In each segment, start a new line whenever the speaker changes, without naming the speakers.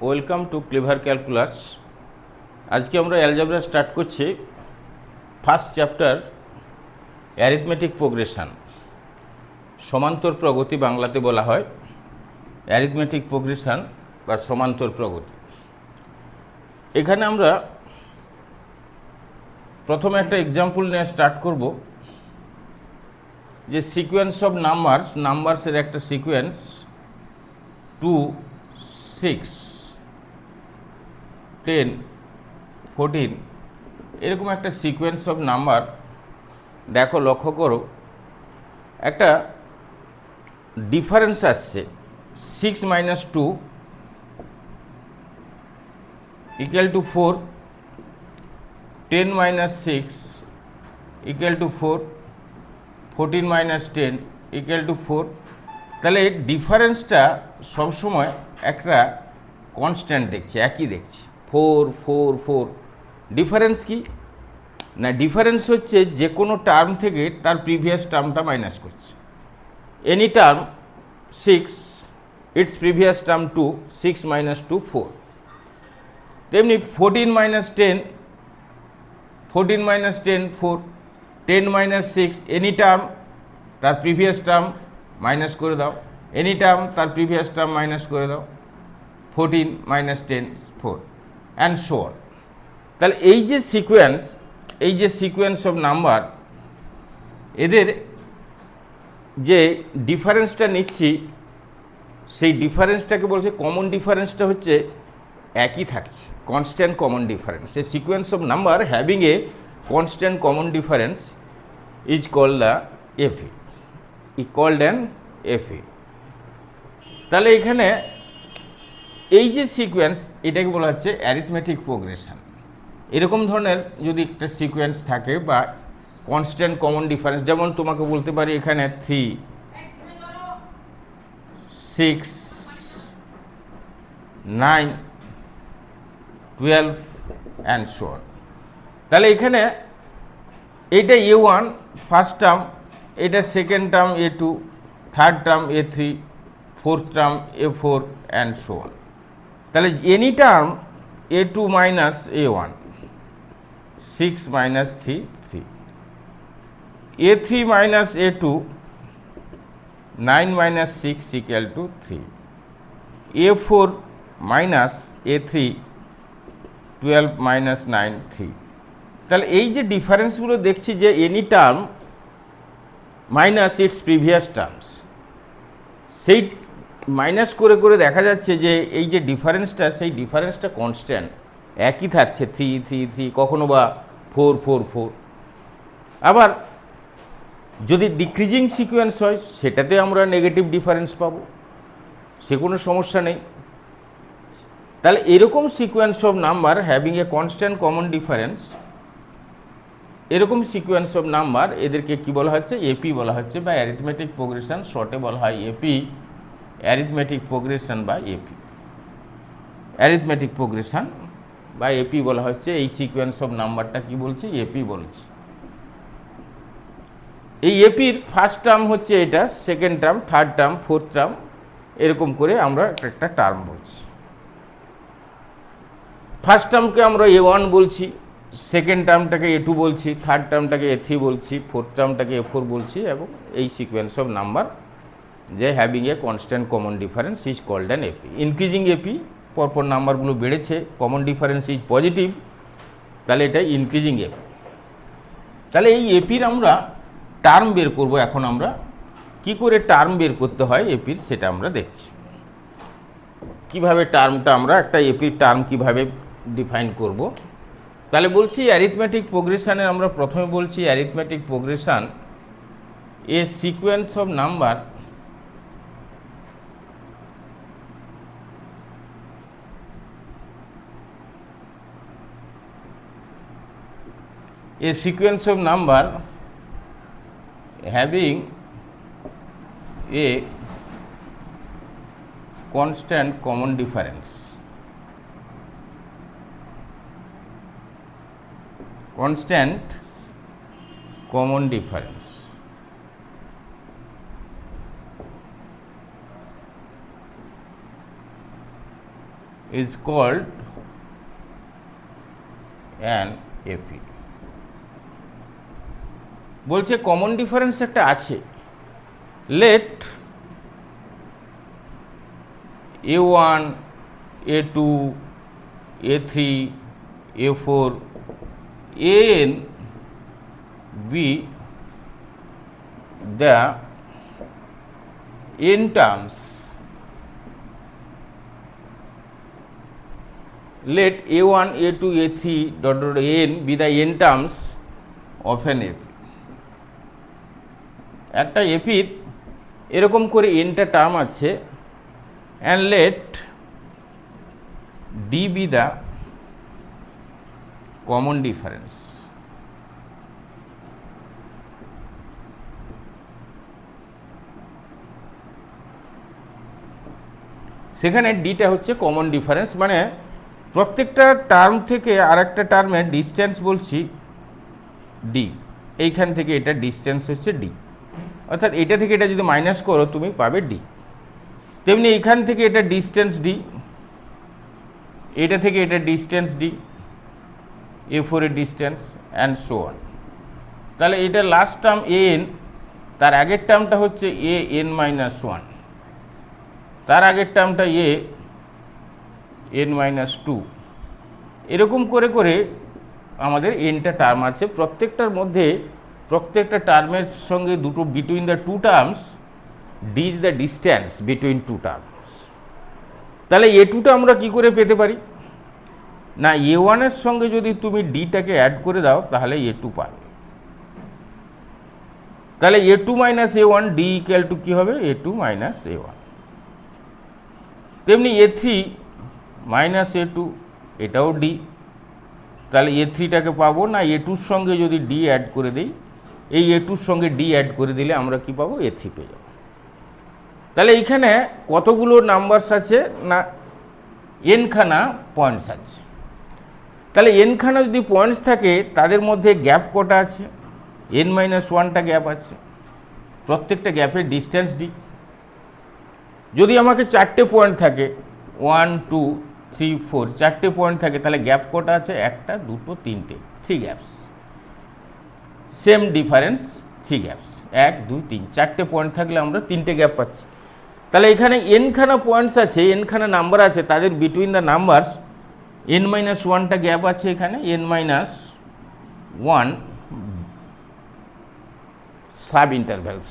Welcome too clever calculus. আজকে আমরা algebra start করছি। ফার্স্ট চ্যাপ্টার অ্যারিথমেটিক প্রোগ্রেশন, সমান্তর প্রগতি বাংলাতে বলা হয়। অ্যারিথমেটিক প্রোগ্রেশন বা সমান্তর প্রগতি। এখানে আমরা প্রথমে একটা এক্সাম্পল নিয়ে স্টার্ট করব, যে সিকোয়েন্স অফ নাম্বারসের একটা সিকোয়েন্স 2, 6, 10, 14 এরকম একটা সিকোয়েন্স অফ নাম্বার। দেখো, লক্ষ্য করো, একটা ডিফারেন্স আসছে 6 - 2 = 4, 10 - 6 = 4, 14 - 10 = 4। তাহলে ডিফারেন্সটা সবসময় একটা কনস্ট্যান্ট দেখছি, একই দেখছি, 4, 4, 4। ডিফারেন্স কি না, ডিফারেন্স হচ্ছে যে কোনো টার্ম থেকে তার প্রিভিয়াস টার্মটা মাইনাস করছে। Any term 6, it's previous term 2, 6 - 2 4। তেমনি 14 - 10, 14 - 10 4, 10 - 6 এনি টার্ম তার প্রিভিয়াস টার্ম মাইনাস করে দাও, এনি টার্ম তার প্রিভিয়াস টার্ম মাইনাস করে দাও, 14 - 10 4 অ্যান্ড সো অন। তাহলে এই যে সিকোয়েন্স অফ নাম্বার, এদের যে ডিফারেন্সটা নিচ্ছি, সেই ডিফারেন্সটাকে বলছে কমন ডিফারেন্সটা হচ্ছে একই থাকছে, constant common difference. A sequence of number having a constant common difference is called the AP, AP. তাহলে এখানে এই যে সিকোয়েন্স, এটাকে বলা হচ্ছে অ্যারিথমেটিক প্রোগ্রেশন। এরকম ধরনের যদি একটা সিকোয়েন্স থাকে বা কনস্ট্যান্ট কমন ডিফারেন্স, যেমন তোমাকে বলতে পারি এখানে 3, 6, 9, 12 অ্যান্ড সো অন। তাহলে এখানে এইটা A1 ফার্স্ট টার্ম, এটা second term A2, third term A3, fourth term A4 and so on. তাহলে any term A2 - A1, 6 - 3 3, A3 - A2, 9 - 6 = 3, A4 - A3, 12 - 9 3। তাহলে এই যে ডিফারেন্সগুলো দেখছি, যে any term minus its previous terms, সেই মাইনাস করে করে দেখা যাচ্ছে যে এই যে ডিফারেন্সটা, সেই ডিফারেন্সটা কনস্ট্যান্ট একই থাকছে, 3 3 3, কখনো বা 4 4 4। আবার যদি ডিক্রিজিং সিকোয়েন্স হয়, সেটাতে আমরা নেগেটিভ ডিফারেন্স পাবো, সে কোনো সমস্যা নেই। তাহলে এরকম sequence of number having a constant common difference, এরকম সিকোয়েন্স অফ নাম্বার এদেরকে কি বলা হচ্ছে? এপি বলা হচ্ছে, বা অ্যারিথমেটিক প্রোগ্রেশন, শর্টে বলা হয় এপি, অ্যারিথমেটিক প্রোগ্রেশন বা এপি। অ্যারিথমেটিক প্রোগ্রেশন বা এপি বলা হচ্ছে, এই সিকোয়েন্স অফ নাম্বারটা কি বলছি? এপি বলছি। এই এপির ফার্স্ট টার্ম হচ্ছে এটা, second term, third term, fourth term, এরকম করে আমরা একটা টার্ম বলছি। ফার্স্ট টার্মকে আমরা A1 বলছি, সেকেন্ড টার্মটাকে A2 বলছি, থার্ড টার্মটাকে A3 বলছি, ফোর্থ টার্মটাকে A4 বলছি, এবং এই সিকোয়েন্স অফ নাম্বার যে having a constant common difference is called an AP. Increasing AP, পরপর নাম্বারগুলো বেড়েছে, কমন ডিফারেন্স ইজ পজিটিভ, তাহলে এটা ইনক্রিজিং এপি। তাহলে এই এপির আমরা টার্ম বের করব। এখন আমরা কি করে টার্ম বের করতে হয় এপির, সেটা আমরা দেখছি। কিভাবে টার্মটা, আমরা একটা এপির টার্ম কিভাবে ডিফাইন করব। তাহলে বলছি অ্যারিথমেটিক প্রোগ্রেশনের আমরা প্রথমে বলছি arithmetic progression A sequence of number having a constant common difference, is called an FE. বলছে কমন ডিফারেন্স একটা আছে, let A1, A2, A3, A4, AN be the n terms, let A1, A2, A3 dot dot n be the n terms of an FE. একটা এপির এরকম করে nটা term আছে, and let D be the common difference. সেখানে ডিটা হচ্ছে common difference, মানে প্রত্যেকটা term থেকে আরেকটা টার্মের ডিস্টেন্স বলছি ডি, এইখান থেকে এটা ডিস্টেন্স হচ্ছে ডি, অর্থাৎ এটা থেকে এটা যদি মাইনাস করো তুমি পাবে ডি। তেমনি এইখান থেকে এটা ডিস্টেন্স ডি, এটা থেকে এটা ডিস্টেন্স ডি, A4 এর ডিস্টেন্স অ্যান্ড সো অন। তাহলে এটা লাস্ট টার্ম এন, তার আগের টার্মটা হচ্ছে AN - 1, তার আগের টার্মটা AN - 2, এরকম করে করে আমাদের এনটা টার্ম আছে। প্রত্যেকটার মধ্যে প্রত্যেকটা টার্মের সঙ্গে দুটো between the two terms D is the distance between two terms. তাহলে A2টা আমরা কি করে পেতে পারি না, A1-এর সঙ্গে যদি তুমি ডিটাকে অ্যাড করে দাও তাহলে A2 পাবে। তাহলে A2 - A1 D equal to কী হবে, A2 - A1। তেমনি A3 - A2 এটাও ডি, তাহলে A3টাকে পাবো না, A2-র সঙ্গে যদি ডি অ্যাড করে দিই, এই A2-র সঙ্গে ডি অ্যাড করে দিলে আমরা কি পাবো, A3 পেয়ে যাব। তাহলে এইখানে কতগুলো নাম্বারস আছে না, এনখানা পয়েন্টস আছে। তাহলে এনখানা যদি পয়েন্টস থাকে তাদের মধ্যে গ্যাপ কটা আছে, N - 1টা গ্যাপ আছে, প্রত্যেকটা গ্যাপের ডিস্টেন্স ডি। যদি আমাকে 4টে পয়েন্ট থাকে 1, 2, 3, 4, 4টে পয়েন্ট থাকে, তাহলে গ্যাপ কটা আছে, 1টা 2টো 3টে, 3 গ্যাপস। সেম ডিফারেন্স 3 গ্যাপস, 1, 2, 3, 4টে পয়েন্ট থাকলে আমরা 3টে গ্যাপ পাচ্ছি। তাহলে এখানে এনখানা পয়েন্টস আছে, এনখানা নাম্বার আছে, তাদের বিটুইন দ্য নাম্বারস N - 1টা গ্যাপ আছে এখানে, N - 1 sub intervals.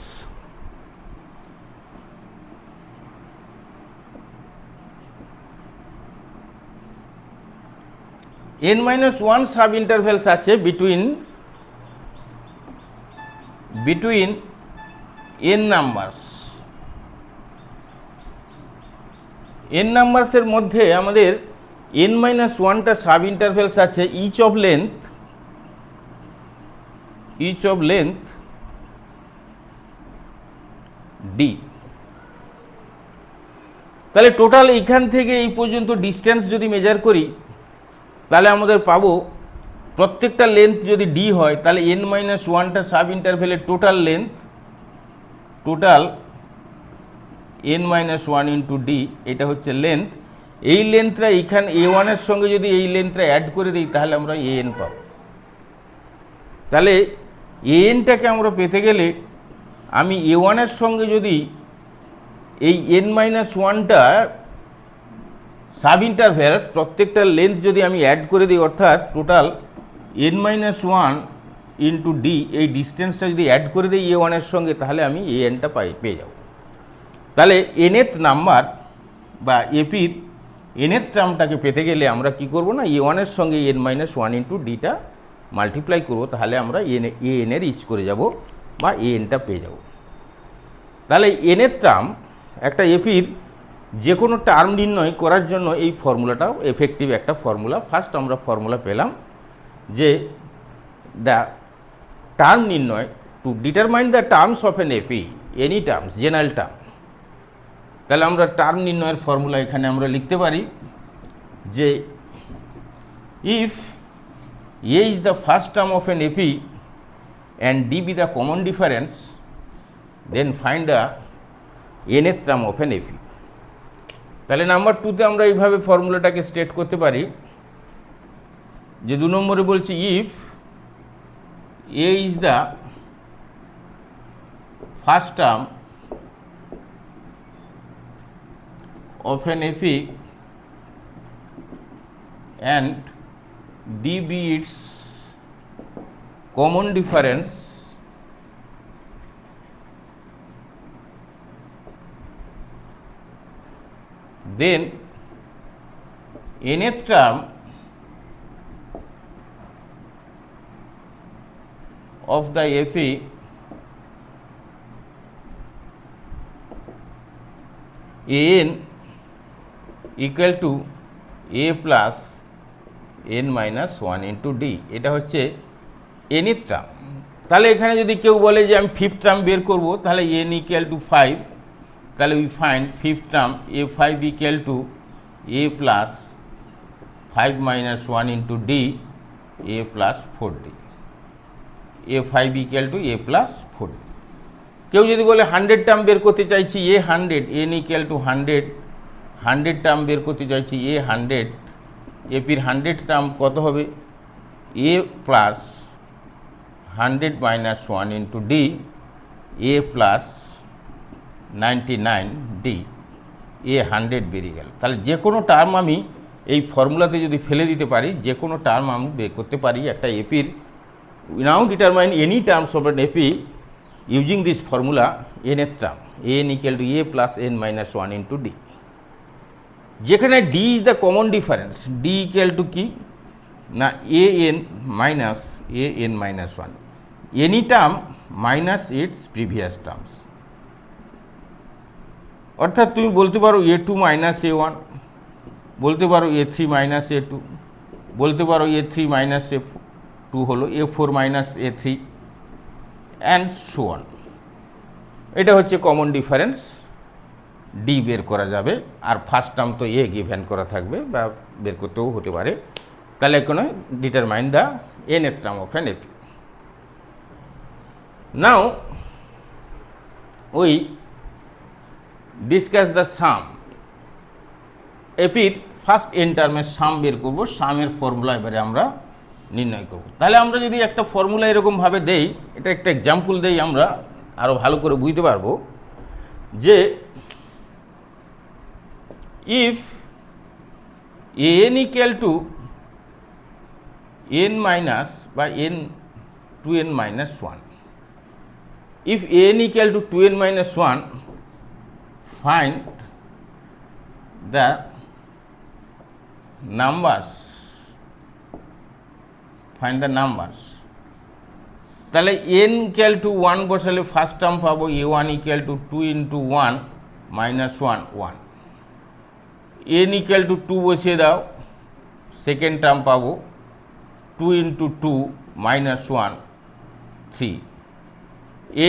N - 1 sub intervals আছে বিটুইন n নাম্বারস। n নাম্বারসের মধ্যে আমাদের N - 1টা সাব ইন্টারভ্যালস আছে, ইচ অফ লেন্থ ডি। তাহলে টোটাল এইখান থেকে এই পর্যন্ত ডিস্টেন্স যদি মেজার করি তাহলে আমাদের পাবো প্রত্যেকটা লেন্থ যদি ডি হয় তাহলে N - 1টা সাব ইন্টারভ্যালের টোটাল N - 1 ইন্টু ডি, এটা হচ্ছে লেন্থ। এই লেন্থটা এইখানে A1-এর সঙ্গে যদি এই লেন্থটা অ্যাড করে দিই তাহলে আমরা AN পাবো। তাহলে ANটাকে আমরা পেতে গেলে আমি A1-এর সঙ্গে যদি এই N - 1টা সাব ইন্টারভ্যালস প্রত্যেকটা লেন্থ যদি আমি অ্যাড করে দিই, অর্থাৎ টোটাল N - 1 ইন্টু ডি, এই ডিস্টেন্সটা যদি অ্যাড করে দিই A1-এর সঙ্গে তাহলে আমি ANটা পেয়ে যাব। তাহলে nth নাম্বার বা এপির nth টার্মটাকে পেতে গেলে আমরা কি করব না, A1-এর সঙ্গে N - 1 ইন্টু ডিটা মাল্টিপ্লাই করব, তাহলে আমরা AN-এর ইচ করে যাব বা ANটা পেয়ে যাব। তাহলে nth টার্ম একটা এপির যে কোনো টার্ম নির্ণয় করার জন্য এই ফর্মুলাটাও এফেক্টিভ একটা ফর্মুলা। ফার্স্ট আমরা ফর্মুলা পেলাম যে দ্য টার্ম নির্ণয় to determine the terms of an AP, any terms, general term. তাহলে আমরা টার্ম নির্ণয়ের ফর্মুলা এখানে আমরা লিখতে পারি যে if A is the first term of an AP and D be the common difference, then find the nth term of an AP. তাহলে number 2-তে আমরা এইভাবে ফর্মুলাটাকে স্টেট করতে পারি যে 2 নম্বরে বলছি if A is the first term of an FE and D be its common difference, then nth term of the FE an equal to a plus n minus one into d, এটা হচ্ছে nth term. তাহলে এখানে যদি কেউ বলে যে আমি fifth term বের করব, তাহলে n ইকুয়াল টু 5, তাহলে we find fifth term A 5 equal to a plus 5 minus 1 into d a plus 4d, A 5 equal to a plus 4d। কেউ যদি বলে 100 টার্ম বের করতে চাইছি এ 100, n ইকুয়াল টু 100 টার্ম বের করতে চাইছি এ 100, এপির 100 টার্ম কত হবে a plus 100 minus 1 into d a plus 99 d, a 100 বেরিয়ে গেল। তাহলে যে কোনো টার্ম আমি এই ফর্মুলাতে যদি ফেলে দিতে পারি, যে কোনো টার্ম আমি বের করতে পারি একটা এপির। We now determine any terms of an AP using this formula nth term n equal to a plus n minus 1 into d, যেখানে d is the common difference. d equal to কি না an minus 1, any term minus its previous terms. অর্থাৎ তুমি বলতে পারো a2 minus a1, বলতে পারো a3 minus a2, বলতে পারো a3 মাইনাস a2 হলো a4 minus a3 and so on. এটা হচ্ছে কমন ডিফারেন্স, ডি বের করা যাবে। আর ফার্স্ট টার্ম তো এ গিভেন করা থাকবে বা বের করতেও হতে পারে। তাহলে কোনো determine the nth term of an AP. Now we discuss the sum. এপির ফার্স্ট n টার্মের সাম বের করব, সামের ফর্মুলা এবারে আমরা নির্ণয় করব। তাহলে আমরা যদি একটা ফর্মুলা এরকমভাবে দেই, এটা একটা এক্সাম্পল দেই, আমরা আরও ভালো করে বুঝতে পারবো যে if an equal to n minus by n 2n minus 1, if an equal to 2n minus 1, find the numbers, find the numbers। তাহলে n equal to 1 বসালে ফার্স্ট টার্ম পাবো a1 equal to 2 into 1 minus 1 1, n equal to 2 বসিয়ে দাও, second term পাবো 2 into 2 minus 1 3,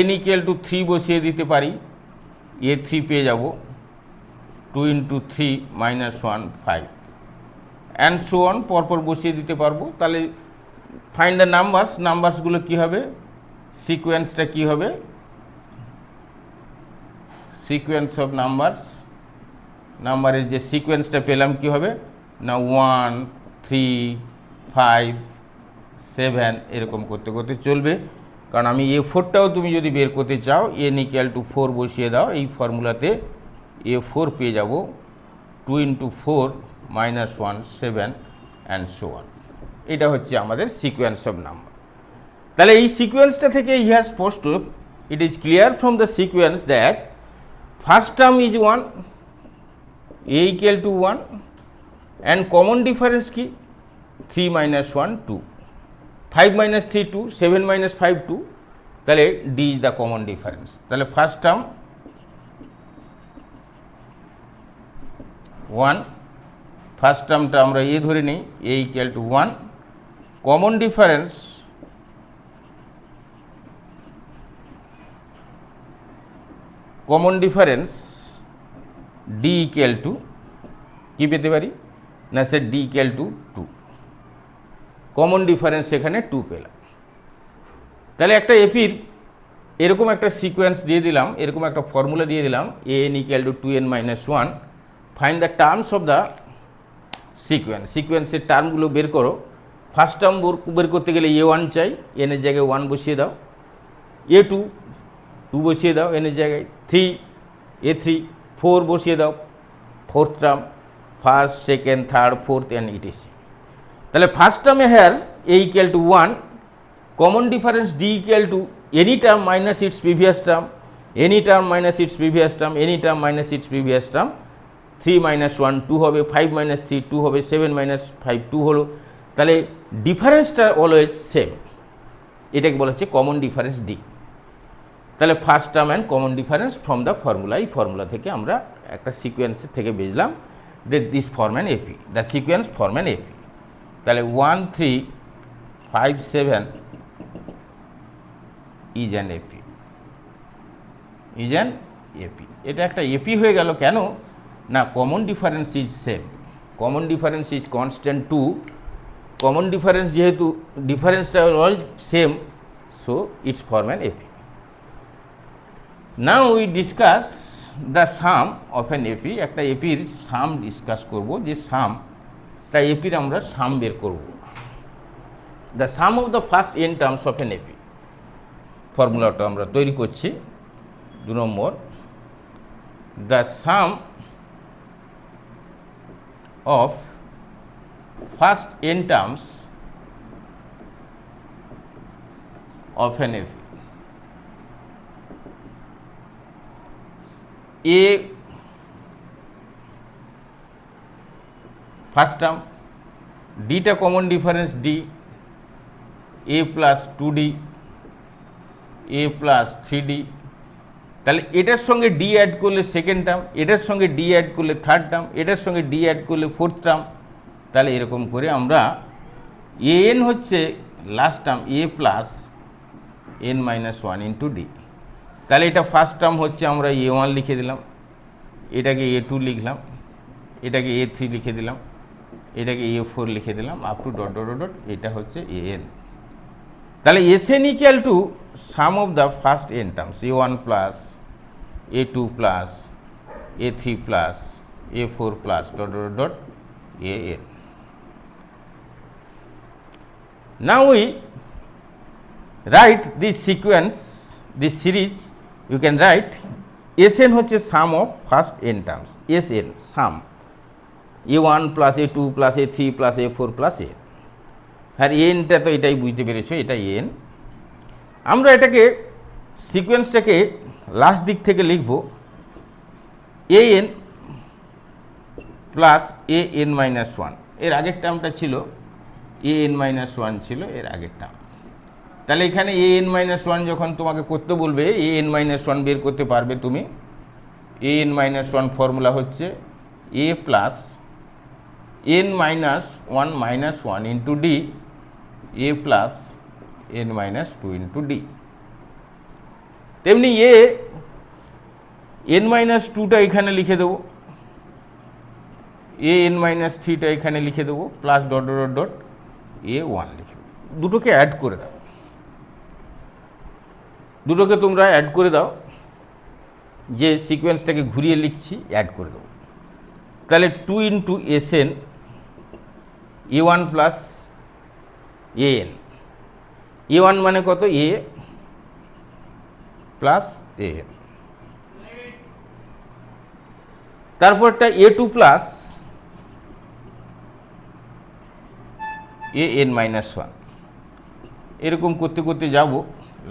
n equal to 3 বসিয়ে দিতে পারি, a3 পেয়ে যাব 2 into 3 minus 1 5 and so on, পরপর বসিয়ে দিতে পারবো। তাহলে ফাইন্ড দ্য নাম্বারস, নাম্বারসগুলো কী হবে, সিকোয়েন্সটা কী হবে, সিকোয়েন্স অফ নাম্বারস, নাম্বারের যে সিকোয়েন্সটা পেলাম কী হবে না 1 3 5 7 এরকম করতে করতে চলবে। কারণ আমি a4টাও তুমি যদি বের করতে চাও n equal to 4 বসিয়ে দাও, এই ফর্মুলাতে a4 পেয়ে যাব 2 into 4 minus 1 7 and so on. এটা হচ্ছে আমাদের সিকোয়েন্স অফ নাম্বার। তাহলে এই সিকোয়েন্সটা থেকে ইহা স্পষ্ট, it is clear from the sequence that first term is 1, a equal to 1 and common difference কি 3 minus 1 2, 5 minus 3 2, 7 minus 5 2, তাহলে d is the common difference। তাহলে ফার্স্ট টার্ম 1, ফার্স্ট টার্মটা আমরা a ধরে নিই, a equal to 1, common difference d equal to কি পেতে পারি না সে d equal to 2, common difference এখানে 2 পেলাম। তাহলে একটা এপির এরকম একটা সিকোয়েন্স দিয়ে দিলাম, এরকম একটা ফর্মুলা দিয়ে দিলাম, an equal to 2n minus 1, find the terms of the sequence, সিকোয়েন্সের টার্মগুলো বের করো। ফার্স্ট টার্ম বের করতে গেলে A1 চাই, এনের জায়গায় 1 বসিয়ে দাও। A2 2 বসিয়ে দাও, এনের জায়গায় 3, A3 4 বসিয়ে দাও, fourth term, first second third fourth and etc. তাহলে ফার্স্ট টার্মে here A equal to 1, common difference D equal to any term minus its previous term, any term minus its previous term, any term minus its previous term. 3 - 1 2 হবে, 5 - 3 2 হবে, 7 - 5 2 হলো। তাহলে ডিফারেন্সটা always same, এটাকে বলা হচ্ছে কমন ডিফারেন্স ডি। তাহলে first term and common difference from the formula, এই ফর্মুলা থেকে আমরা একটা সিকোয়েন্সের থেকে বুঝলাম যে this form an AP, the sequence form an AP. তাহলে 1 3 5 7 is an AP, is an AP. এটা একটা এপি হয়ে গেল কেন না, common difference is same, common difference is constant 2, common difference যেহেতু ডিফারেন্সটা all same, so it's form an AP. Now we discuss the sum of an AP. একটা এপির সাম ডিসকাস করব, যে সামটা এপির আমরা সাম বের করব। The sum of the first n terms of an AP, ফর্মুলাটা আমরা তৈরি করছি। 2 নম্বর, the sum of first n terms of an f. A first term, d টা common difference d, a plus 2d, a plus 3d। তাহলে এটার সঙ্গে D add করলে সেকেন্ড টার্ম, এটার সঙ্গে ডি অ্যাড করলে থার্ড টার্ম, এটার সঙ্গে ডি অ্যাড করলে ফোর্থ টার্ম। তাহলে এরকম করে আমরা এন হচ্ছে লাস্ট টার্ম, এ প্লাস n - 1 ইন্টু ডি। তাহলে এটা ফার্স্ট টার্ম হচ্ছে আমরা A1 লিখে দিলাম, এটাকে A2 লিখলাম, এটাকে A3 লিখে দিলাম, এটাকে A4 লিখে দিলাম, up to dot dot dot, এটা হচ্ছে an। তাহলে Sn equal to some of the first n terms, A1 plus A2 plus A3 plus A4 plus dot dot dot an। Now we write this sequence, this series. You can write Sn হচ্ছে sum of first n terms, Sn sum A1 plus A2 plus A3 plus A4 plus A। আর nটা তো এটাই বুঝতে পেরেছো, এটা n। আমরা এটাকে সিকোয়েন্সটাকে last দিক থেকে লিখব, an প্লাস an - 1। এর আগের টার্মটা ছিল an - 1 ছিল এর আগের টার্ম। তাহলে এখানে an - 1 যখন তোমাকে করতে বলবে, an - 1 বের করতে পারবে তুমি। an - 1 ফর্মুলা হচ্ছে a plus n - 1 - 1 into D, a plus n - 2 into D. তেমনি n - 2টা এখানে লিখে দেবো, an - 3টা এখানে লিখে দেবো, plus dot dot dot A1 লিখে দেবো। দুটোকে অ্যাড করে দাও, দুটোকে তোমরা অ্যাড করে দাও, যে সিকোয়েন্সটাকে ঘুরিয়ে লিখছি অ্যাড করে দেবো। তাহলে 2 into Sn A1 plus an, A1 মানে কত, A প্লাস an। তারপরটা A2 প্লাস an - 1, এরকম করতে করতে যাব,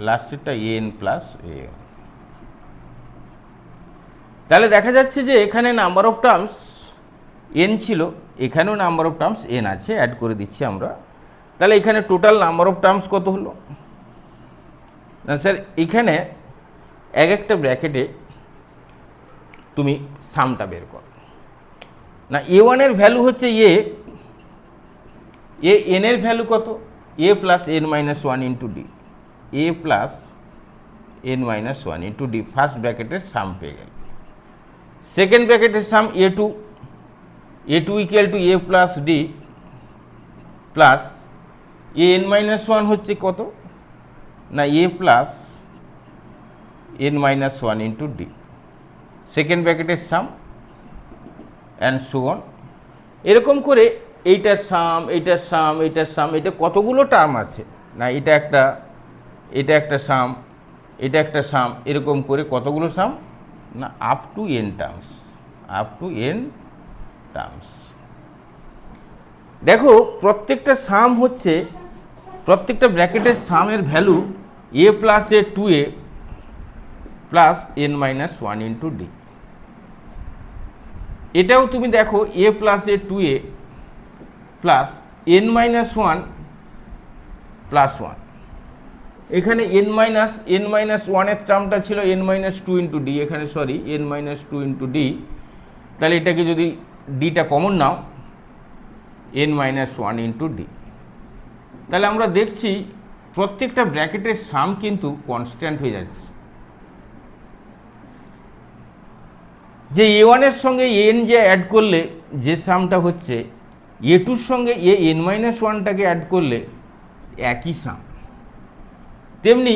লাস্টেরটা an প্লাস a। তাহলে দেখা যাচ্ছে যে এখানে নাম্বার অফ টার্মস n ছিল, এখানেও নাম্বার অফ টার্মস n আছে, অ্যাড করে দিচ্ছি আমরা। তাহলে এখানে টোটাল নাম্বার অফ টার্মস কত হলো না স্যার, এখানে এক একটা ব্র্যাকেটে তুমি সামটা বের করো না। A1 এর ভ্যালু হচ্ছে n এর ভ্যালু কত, a plus n - 1 into D, a plus n - 1 into d, first ব্র্যাকেটের সাম পেয়ে গেল। সেকেন্ড ব্র্যাকেটের সাম A2 equal to a plus D plus an - 1 হচ্ছে কত না, a plus n - 1 into D. Second ব্র্যাকেটের সাম অ্যান্ড সো অন। এরকম করে এইটার সাম, এইটার সাম, এইটার সাম, এটা কতগুলো টার্ম আছে না, এটা একটা সাম, এটা একটা সাম, এরকম করে কতগুলো সাম না up to n terms, up to n terms. দেখো প্রত্যেকটা সাম হচ্ছে, প্রত্যেকটা ব্র্যাকেটের সামের value a plus a two a plus n minus one into d. এটাও তুমি দেখো a plus a two a plus n minus one plus one. এখানে এন মাইনাস ওয়ানের টার্মটা ছিল n minus two into d, এখানে sorry n minus two into d. তাহলে এটাকে যদি ডিটা কমন নাও N minus one into d, তাহলে আমরা দেখছি প্রত্যেকটা ব্র্যাকেটের সাম কিন্তু কনস্ট্যান্ট হয়ে যাচ্ছে। যে এ ওয়ানের সঙ্গে এন যে অ্যাড করলে যে সামটা হচ্ছে, এ টুর সঙ্গে এ এন মাইনাস ওয়ানটাকে অ্যাড করলে একই সাম, তেমনি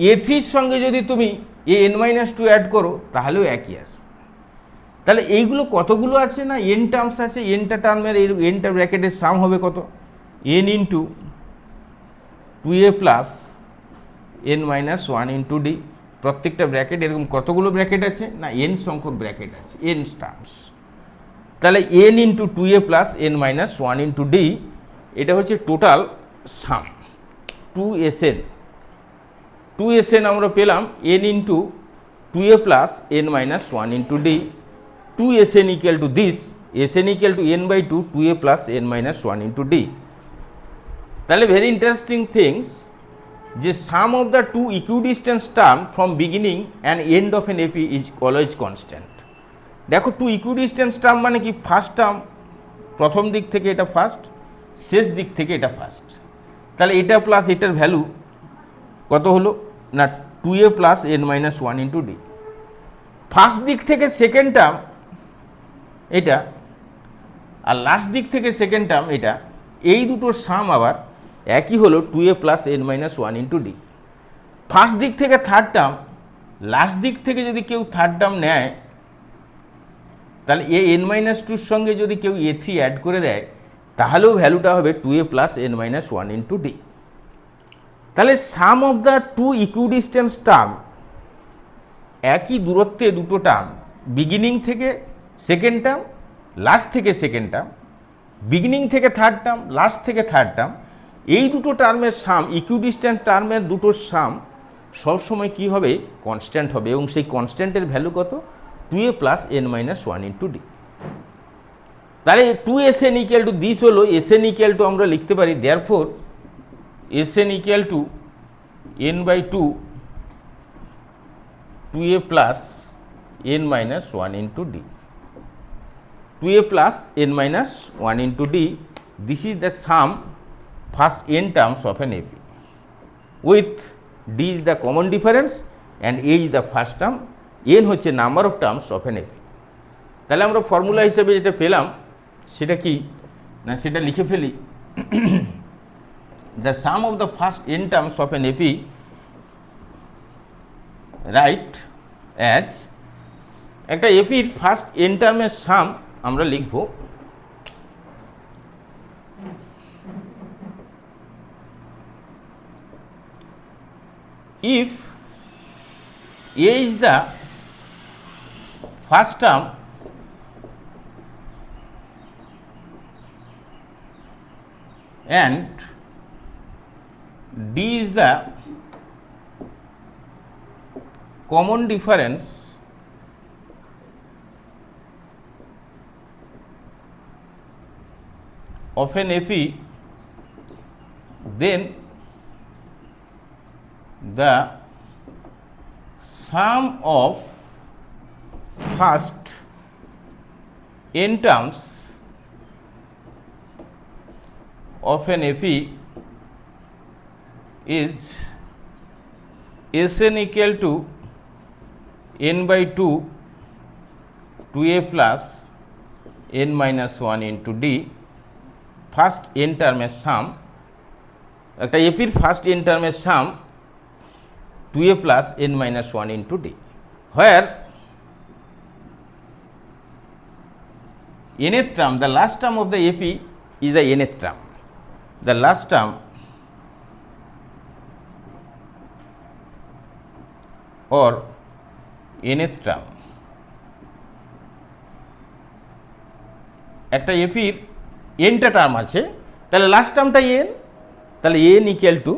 এ থ্রির সঙ্গে যদি তুমি A N minus two add করো তাহলেও একই আসবে। তাহলে এইগুলো কতগুলো আছে না এন টার্মস আছে, এনটা টার্মের এই এনটা ব্র্যাকেটের সাম হবে কত n into two a plus n minus one into d. প্রত্যেকটা ব্র্যাকেট এরকম কতগুলো ব্র্যাকেট আছে না এন সংখ্যক ব্র্যাকেট আছে, এন টার্মস। তাহলে n into two a plus n minus one into d, এটা হচ্ছে total sum two S n. Two S n আমরা পেলাম n into two a plus n minus one into d, two S n equal to this, S n equal to n by two, two a plus n minus one into d. তাহলে very interesting things যে sum of the two equidistance term from beginning and end of an AP is always constant. দেখো two equidistance term মানে কি, first term প্রথম দিক থেকে এটা first, শেষ দিক থেকে এটা ফার্স্ট। তাহলে এটা প্লাস এটার ভ্যালু কত হলো না two a plus n minus one into d. First দিক থেকে সেকেন্ড টার্ম এটা, আর লাস্ট দিক থেকে সেকেন্ড টার্ম এটা, এই দুটোর সাম আবার একই হলো two a plus n minus one into d. First দিক থেকে থার্ড টার্ম, লাস্ট দিক থেকে যদি কেউ থার্ড টার্ম নেয় তাহলে এ এন মাইনাস টুর সঙ্গে যদি কেউ এ থ্রি অ্যাড করে দেয় তাহলেও ভ্যালুটা হবে two a plus n minus one into d. তাহলে sum of the two equidistance term, একই দূরত্বে দুটো টার্ম, বিগিনিং থেকে সেকেন্ড টার্ম, লাস্ট থেকে সেকেন্ড টার্ম, বিগিনিং থেকে থার্ড টার্ম, লাস্ট থেকে থার্ড টার্ম, এই দুটো টার্মের সাম, ইকুইডিস্টেন্ট টার্মের দুটোর সাম সবসময় কী হবে কনস্ট্যান্ট হবে, এবং সেই কনস্ট্যান্টের ভ্যালু কত two a plus n minus one into d. তাহলে two S n equal to this হলো এস এন ইকুয়াল টু আমরা লিখতে পারি therefore S n equal to n by two two a plus n minus one into d, two a plus n minus one into d. This is the sum first n terms of an AP with d is the common difference and a is the first term, n হচ্ছে number of terms of an AP। তাহলে আমরা formula হিসেবে যেটা পেলাম সেটা কি না, সেটা লিখে ফেলি। the sum of the first n terms of an AP write as, একটা এপির ফার্স্ট n টার্মের সাম আমরা লিখব if A is the first term and D is the common difference of an AP, then the sum of first n terms of an AP is Sn equal to n by 2 2a plus n minus 1 into d। First n টার্মের সাম, একটা এপির first n টার্মের সাম 2a plus n minus 1 into d, where nth term, the last term of the FE is the nth term. The last term or nth term, একটা এফির এনটা term আছে, তাহলে last টার্মটা n, তাহলে n equal to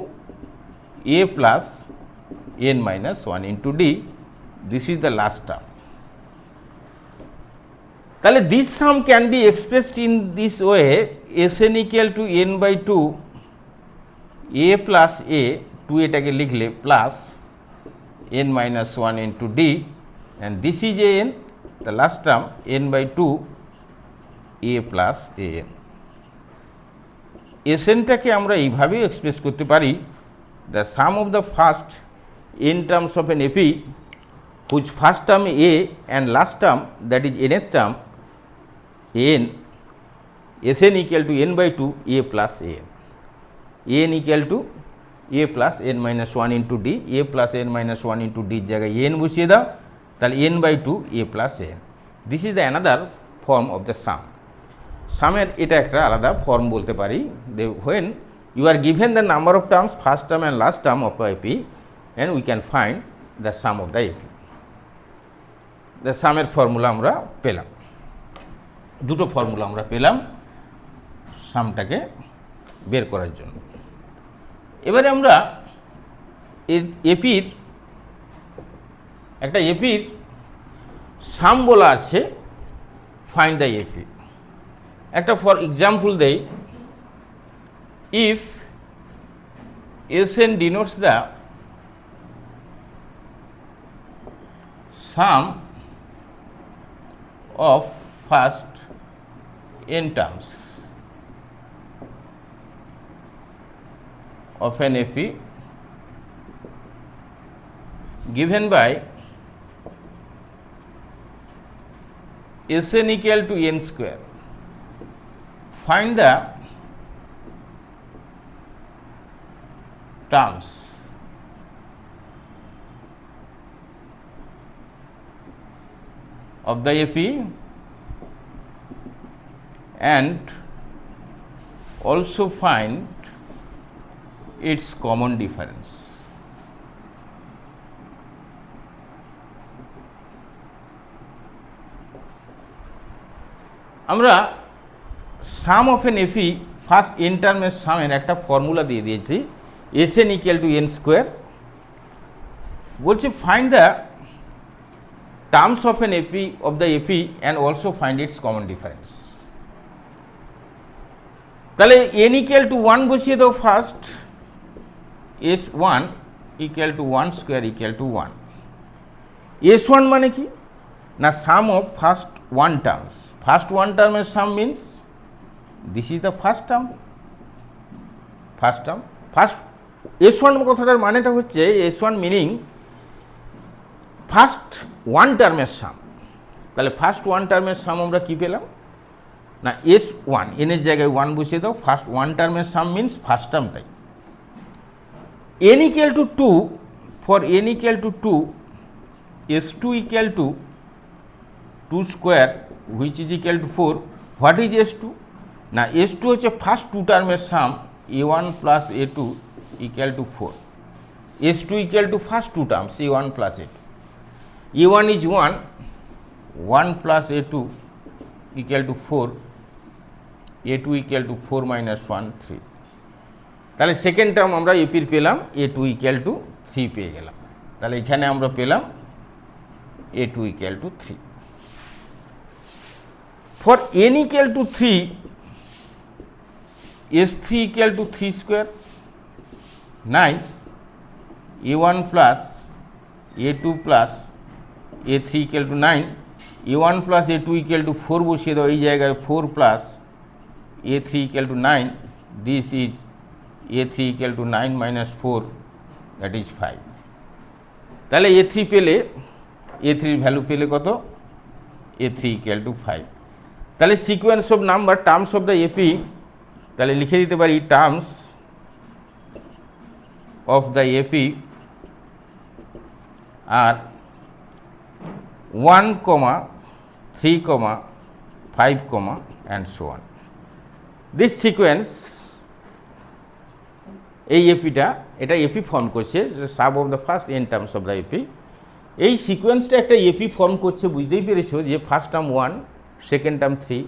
a plus n minus one into d, this is the last term. তাহলে this sum can be expressed in this way, S n equal to n by two a plus a, two এটাকে লিখলে plus n minus 1 into d, and this is a n, the last term n by 2 a plus a n. Sn টাকে আমরা এইভাবেও express করতে পারি, the sum of the first n terms of an FE whose first term a and last term that is nth term n, Sn equal to n by 2 a plus a n, n equal to a plus n minus 1 into d, a plus n minus 1 into d জায়গায় n বসিয়ে দাও, তাহলে n by 2 a plus n. This is the another form of the sum. সামের এটা একটা আলাদা form বলতে পারি, when you are given the number of terms first term and last term of AP and we can find the sum of the AP. দ্য সামের formula আমরা পেলাম, দুটো ফর্মুলা আমরা পেলাম সামটাকে বের করার জন্য। এবারে আমরা এপির একটা এপির সাম বলা আছে, ফাইন্ড দ্য এপি। একটা ফর এক্সাম্পল দেই, if Sn denotes the sum of first n terms of an FE given by Sn equal to n square, find the terms of the FE and also find its common difference. আমরা sum of an এফি first N টার্মের সামের একটা formula দিয়ে দিয়েছি, Sn equal to n square. বলছি find the terms of an AP of the AP and also find its common difference. তাহলে n equal to 1 বসিয়ে দাও first, S1 equal to 1 square equal to 1. S1 মানে কি না, sum of first one terms. First one term এর sum means this is the first term. First term, first S1 কথাটার মানেটা হচ্ছে S1 মিনিং ফার্স্ট ওয়ান টার্মের সাম। তাহলে first one টার্মের সাম আমরা কি পেলাম না, S1 n এর জায়গায় 1 বসিয়ে দাও, ফার্স্ট ওয়ান টার্মের সাম মিনস ফার্স্ট টার্মটাই। n equal to 2, for n equal to 2, S2 equal to 2 square which is equal to 4. What is S2? না S2 হচ্ছে ফার্স্ট টু টার্মের সাম, A1 plus A2 equal to 4. S2 equal to first two terms, A1 plus A2. A1 is 1, 1 plus A2 equal to 4, A2 equal to 4 minus 1, 3. তাহলে second term আমরা এপির পেলাম A2 equal to 3 পেয়ে গেলাম। তাহলে এখানে আমরা পেলাম A2 equal to 3. For n equal to 3, S3 equal to 3 square, 9, A1 plus A2 plus A3 equal to 9, A1 plus A2 equal to 4 বসিয়ে দাও, এই জায়গায় 4 plus A3 equal to 9, this is A3 equal to 9 minus 4, that is 5. তাহলে A3 পেলে, A3 value পেলে কত, A3 equal to 5. তাহলে sequence of number terms of the AP, তাহলে লিখে দিতে পারি terms of the FE are 1, 3, 5 comma and so on. This sequence এই এপিটা এটা এপি ফর্ম করছে, sum of the first N terms of the AP. এই সিকোয়েন্সটা একটা এপি ফর্ম করছে, বুঝতেই পেরেছো যে first term 1, second term 3,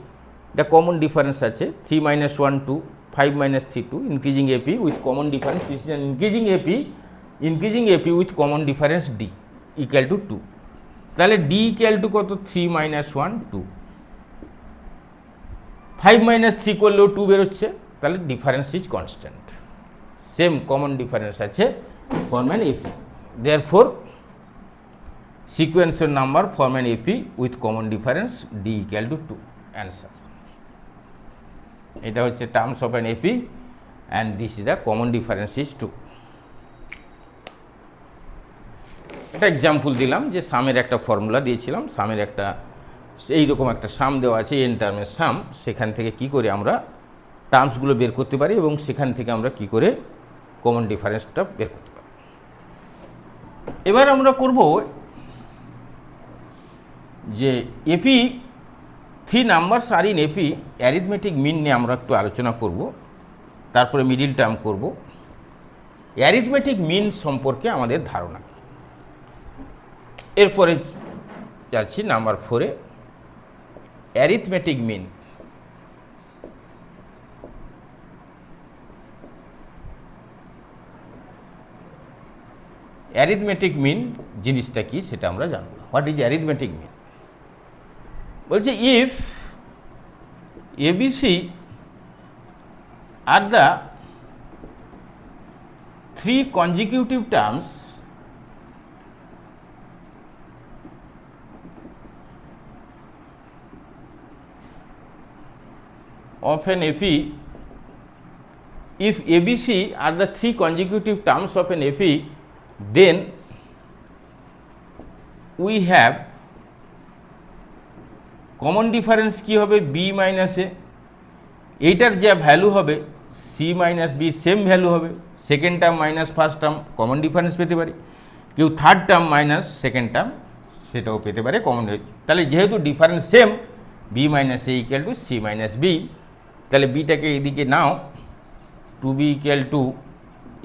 the common difference আছে 3 - 1 2, 5 - 3 2, increasing AP with common difference, this is an increasing AP with common difference D equal to 2। তাহলে D equal two কত? 3 - 1 2, 5 - 3 করলেও 2 বেরোচ্ছে, তাহলে difference is constant, same common difference আছে, form an AP. Therefore সিকোয়েন্সের number form an AP with common difference D equal to 2, answer. এটা হচ্ছে terms of an AP and this is the common difference is 2। একটা example দিলাম যে সামের একটা formula দিয়েছিলাম, সামের একটা এইরকম একটা সাম দেওয়া আছে, এন টার্মের সাম, সেখান থেকে কি করে আমরা টার্মসগুলো বের করতে পারি এবং সেখান থেকে আমরা কি করে কমন ডিফারেন্সটা বের করতে পারি। এবার আমরা করব যে AP 3 numbers are in AP arithmetic mean নিয়ে আমরা একটু আলোচনা করব, তারপরে মিডিল টার্ম করব। অ্যারিথমেটিক মিন সম্পর্কে আমাদের ধারণা। এরপরে যাচ্ছি নাম্বার 4-এ, অ্যারিথমেটিক মিন। অ্যারিথমেটিক মিন জিনিসটা কি সেটা আমরা জানবো। What is arithmetic mean? বলছে if ABC are the 3 consecutive terms of an FE, if ABC are the 3 consecutive terms of an FE, then we have common difference কি হবে? B minus A, এইটার যা ভ্যালু হবে C minus B same value হবে, second term minus first term common difference পেতে পারি, কেউ third term minus second term সেটাও পেতে পারে কমন। তাহলে যেহেতু difference same, B minus A equal to C minus B, তাহলে বিটাকে এদিকে নাও, 2B equal to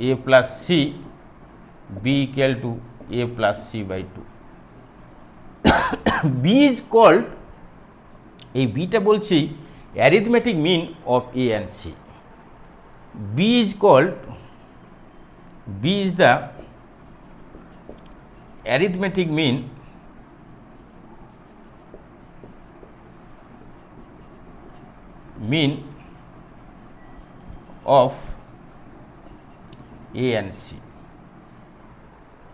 A plus C, B equal to A plus C by 2। B is called, এই বিটা বলছি arithmetic mean of A and C। B is called, B is the arithmetic mean of A and C।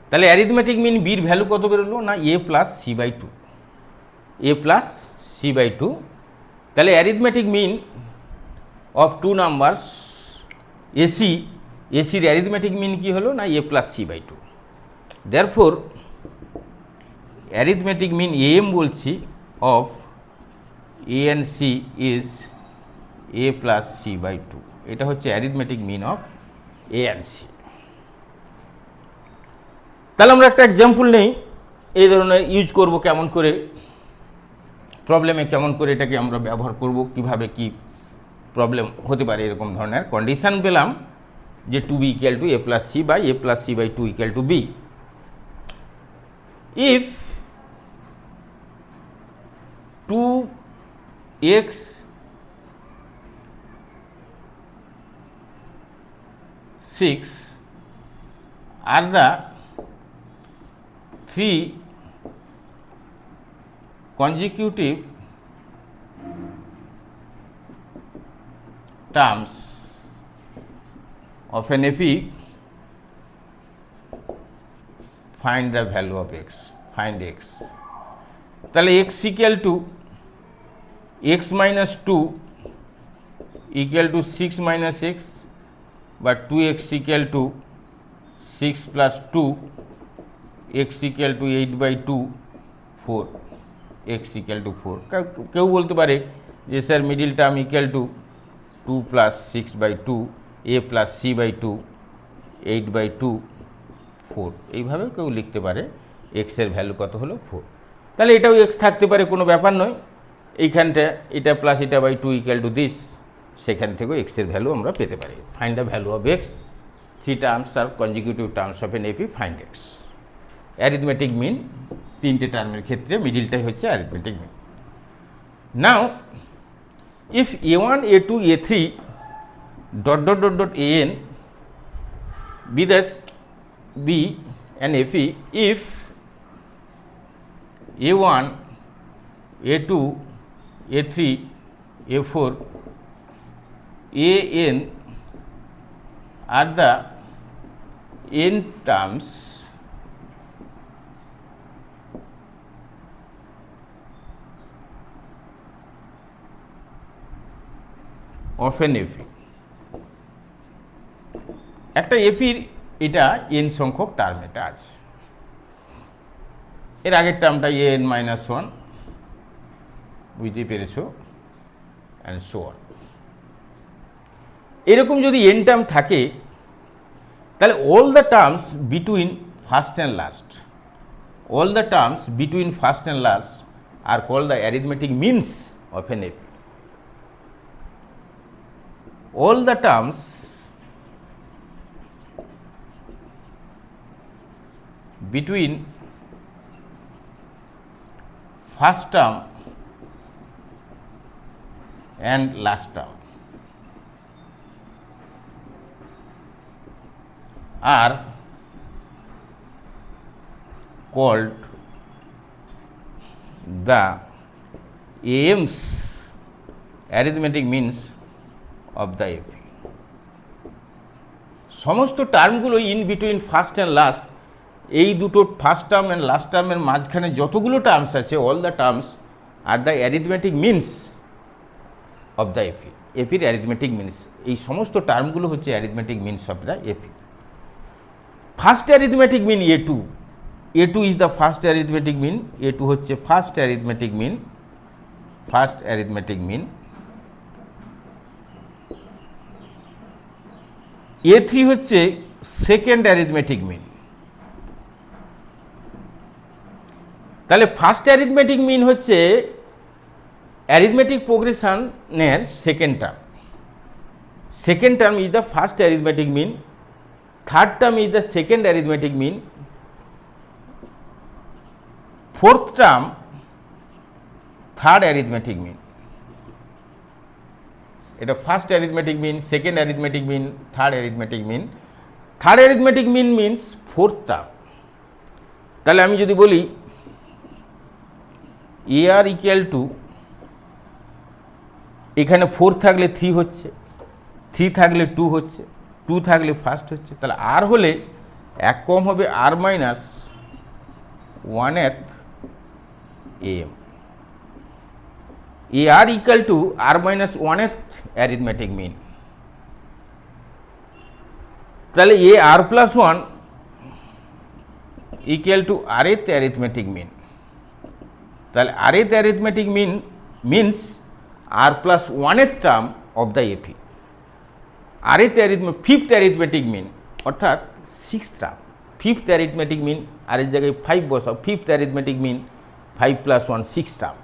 তাহলে arithmetic mean বির value কত বেরোলো না? A plus C by 2, A plus C by 2। তাহলে arithmetic mean of 2 numbers এসির arithmetic mean কি হলো না? A plus C by 2। Therefore arithmetic mean AM বলছি of A and C is A plus C by 2। এটা হচ্ছে arithmetic mean of A and C। তাহলে আমরা একটা এক্সাম্পল নেই, এই ধরনের ইউজ করব, কেমন করে প্রবলেমে কেমন করে এটাকে আমরা ব্যবহার করব, কিভাবে কি প্রবলেম হতে পারে। এরকম ধরনের কন্ডিশন পেলাম যে 2B equal to A plus C by A plus C by 2 equal to B। If 2x are the 3 consecutive terms of an FE, find the value of x, find x। তাহলে x equal to x minus 2 equal to 6 minus x, but 2x equal to 6 plus 2, x equal to 8 by 2, 4, x equal to 4। কেউ বলতে পারে যে sir middle term equal to 2 plus 6 by 2, A plus C by 2, 8 by 2, 4, এইভাবে কেউ লিখতে পারে। x এর value কত হলো? 4। তাহলে এটাও x থাকতে পারে, কোনো ব্যাপার নয়। এইখানটা এটা প্লাস এটা বাই 2 ইকুয়াল টু দিস, সেখান থেকেও এক্সের ভ্যালু আমরা পেতে পারি। Find the value of X, 3 terms are consecutive terms of an AP, find X. Arithmetic mean, 3টে টার্মের ক্ষেত্রে মিডিলটাই হচ্ছে arithmetic mean. Now if a1 a2 a3 dot dot dot dot an be thus be an FE if a1 a2 a3 a4 an are the n terms of an FE। একটা এফির এটা N সংখ্যক term এটা আছে, এর আগের টার্মটা N minus one, বুঝতেই পেরেছ, and so on. এরকম যদি এন টার্ম থাকে তাহলে all the terms between first and last, all the terms between first and last are called the arithmetic means of an AP. all the terms between first term and last term are called the AM's arithmetic means of the AP. সমস্ত টার্মগুলো in between first and last, এই দুটো first term and last টার্মের মাঝখানে যতগুলো terms আছে, all the terms are the arithmetic means of the AP. এফির arithmetic means, এই সমস্ত টার্মগুলো হচ্ছে arithmetic means of the AP. First arithmetic mean a2, a2 is the first arithmetic mean, a2 হচ্ছে first arithmetic mean, first arithmetic mean. a3 হচ্ছে second arithmetic mean. তাহলে first arithmetic mean হচ্ছে arithmetic প্রোগ্রেশনের second term, second term is the first arithmetic mean, third term is the second arithmetic mean, fourth term third arithmetic mean. এটা first arithmetic mean, second arithmetic mean, third arithmetic mean. Third arithmetic mean means fourth term. তাহলে আমি যদি বলি এ r equal two, এখানে 4 থাকলে 3 হচ্ছে, 3 থাকলে 2 হচ্ছে, 2 থাকলে ফার্স্ট হচ্ছে, তাহলে আর হলে এক কম হবে r minus 1th AM। A r equal to r minus 1th arithmetic mean. তাহলে a r plus 1 equal to rth arithmetic mean. তাহলে rth arithmetic mean means r plus 1th term of the AP. rth fifth arithmetic mean অর্থাৎ 6th term, fifth arithmetic mean, r এর জায়গায় 5 বসাও, fifth arithmetic mean 5 + 1 6 term.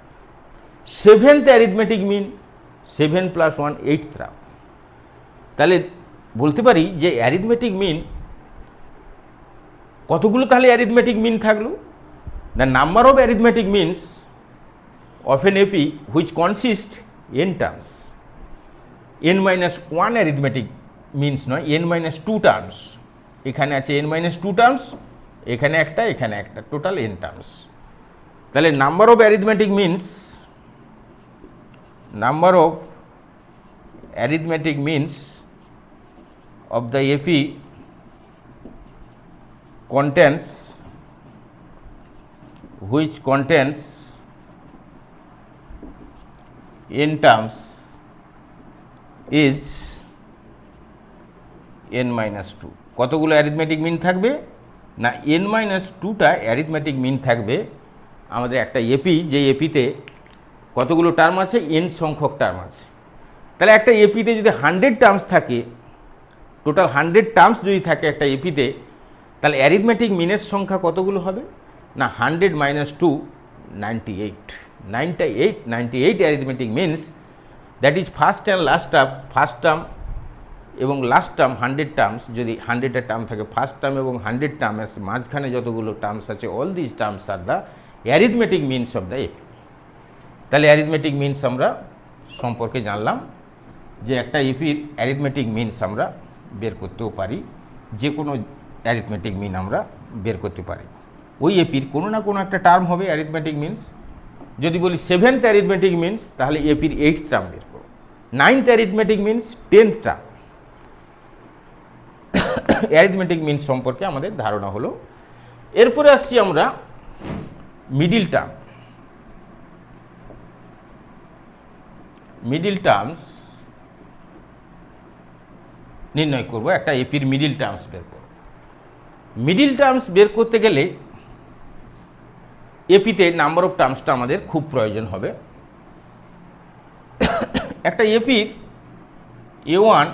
Seventh arithmetic mean 7 + 1 8 term. তাহলে বলতে পারি যে arithmetic মিন কতগুলো, তাহলে অ্যারিথমেটিক মিন থাকলো, the number of arithmetic means of an AP which consist n terms, n-1 arithmetic means নয়, n-2 টার্মস। এখানে আছে n-2 টার্মস, এখানে একটা, এখানে একটা, টোটাল n টার্মস। তাহলে number of arithmetic means, number of arithmetic means of the FE contains, which contains n terms is n-2। কতগুলো arithmetic মিন থাকবে না, n-2টা অ্যারিথমেটিক মিন থাকবে আমাদের একটা এপি, যে এপিতে কতগুলো টার্ম আছে, n সংখ্যক টার্ম আছে। তাহলে একটা এপিতে যদি 100 টার্মস থাকে, টোটাল 100 টার্মস যদি থাকে একটা এপিতে, তাহলে অ্যারিথমেটিক মিনের সংখ্যা কতগুলো হবে না, 100 - 2 98। 98 arithmetic means that is first and last term, first term এবং লাস্ট টার্ম 100 টার্মস, যদি 100টা টার্ম থাকে ফার্স্ট টার্ম এবং 100 টার্মের মাঝখানে যতগুলো টার্মস আছে, all this terms are the arithmetic means of the AP. তাহলে অ্যারিথমেটিক মিনস আমরা সম্পর্কে জানলাম যে একটা এপির অ্যারিথমেটিক মিনস আমরা বের করতেও পারি, যে কোনো অ্যারিথমেটিক মিন আমরা বের করতে পারি। ওই এপির কোনো না কোনো একটা টার্ম হবে অ্যারিথমেটিক মিনস। যদি বলি 7th অ্যারিথমেটিক মিনস, তাহলে এপির 8th টার্ম বের করব। 9th arithmetic means 10th term. Arithmetic means সম্পর্কে আমাদের ধারণা হলো। এরপরে আসছি আমরা মিডিল টার্ম। মিডিল টার্মস নির্ণয় করব, একটা এপির মিডিল টার্মস বের করব। মিডিল টার্মস বের করতে গেলে এপিতে নাম্বার অফ টার্মসটা আমাদের খুব প্রয়োজন হবে। একটা এপির A1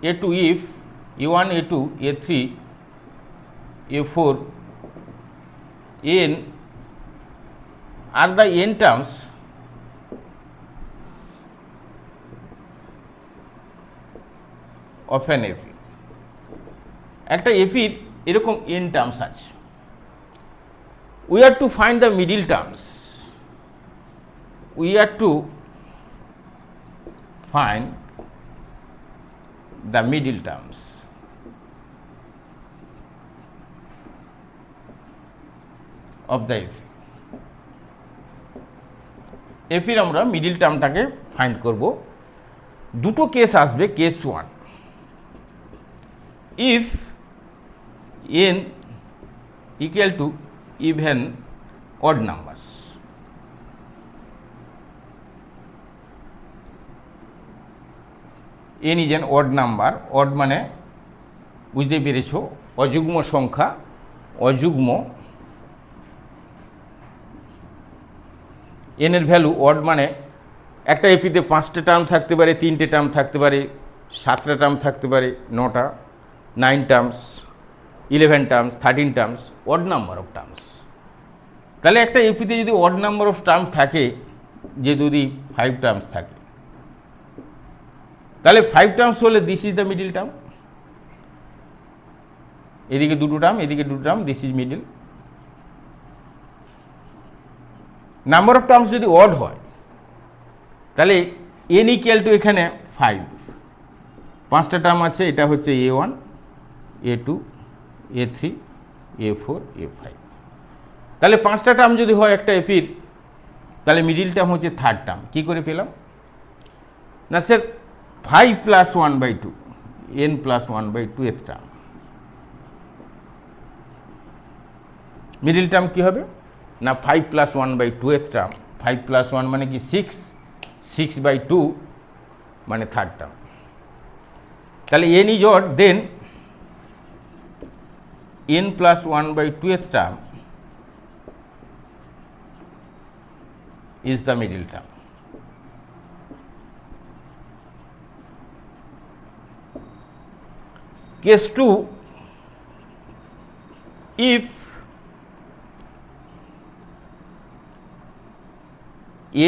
A2 if A1 A2 A3 A4 n are the n terms of an AP. একটা এপির এরকম n টার্মস আছে। We are to find the middle terms. We are to find the middle terms of the AP. এপির আমরা middle টার্মটাকে find করব। দুটো case আসবে। Case 1, if n equal to even odd numbers, n is an odd number, odd মানে বুঝতে পেরেছ অযুগ্ম সংখ্যা, অযুগ্ম n এর ভ্যালু অড মানে একটা এপিতে 5টা টার্ম থাকতে পারে, 3টে টার্ম থাকতে পারে, 7টা টার্ম থাকতে পারে, 9টা, 9 terms, 11 terms, 13 terms, odd number of terms. তাহলে একটা এপিতে যদি অড নাম্বার অফ টার্মস থাকে, যে যদি 5 টার্মস থাকে, তাহলে 5 টার্মস হলে this is the middle term. এদিকে 2টো টার্ম, এদিকে 2টো term, this is middle. Number of terms যদি অড হয়, তাহলে n ইকুয়াল টু এখানে 5, 5টা টার্ম আছে, এটা হচ্ছে A1 A2 A3 A4 A5। তাহলে 5টা টার্ম যদি হয় একটা এপির, তাহলে মিডিল টার্ম হচ্ছে 3rd টার্ম। কী করে পেলাম? না স্যার 5 + 1/2 n + 1/2 এর টার্ম। মিডিল টার্ম কী হবে? না 5 + 1/2 এর টার্ম। 5 + 1 মানে কি 6, 6/2 মানে 3rd টার্ম। তাহলে n is odd, then n + 1/2 এর term is the middle term. Case 2, if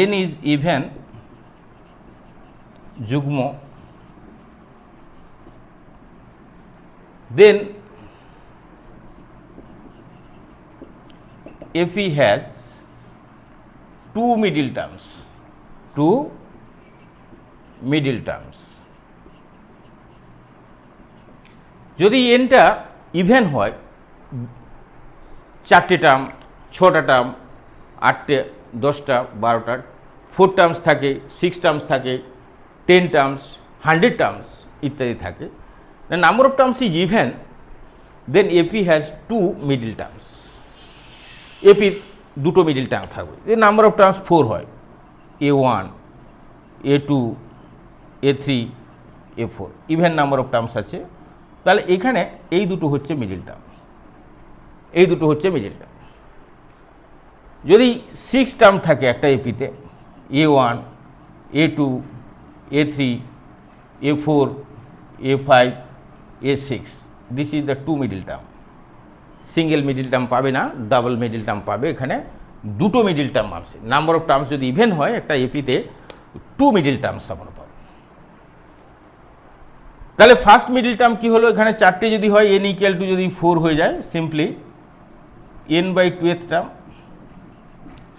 n is even যুগ্ম, then AP has 2 middle terms, 2 middle terms। যদি এনটা ইভেন হয়, 4টে টার্ম, 6টা টার্ম, 8টে, 10টা, 12টা, 4 টার্মস থাকে, 6 টার্মস থাকে, 10 টার্মস, 100 টার্মস ইত্যাদি থাকে, the number of terms is even, then AP has 2 middle terms। AP 2টো মিডিল টার্ম থাকবে। এই নাম্বার অফ টার্মস 4 হয়, A1 A2 A3 A4, even number of terms আছে। তাহলে এখানে এই দুটো হচ্ছে মিডিল টার্ম, এই দুটো হচ্ছে মিডিল টার্ম। যদি 6 টার্ম থাকে একটা এপিতে, A1 A2 A3 A4 A5 A6, this is the 2 middle term. Single middle term পাবে না, ডাবল মিডিল টার্ম পাবে এখানে দুটো মিডিল টার্ম আসে। নাম্বার অফ টার্মস যদি ইভেন হয় একটা এপিতে 2 মিডিল টার্মস আমরা পাবো। তাহলে ফার্স্ট মিডিল টার্ম কি হলো, এখানে 4টে যদি হয় n ইকুয়াল টু যদি 4 হয়ে যায় simply n/2th term.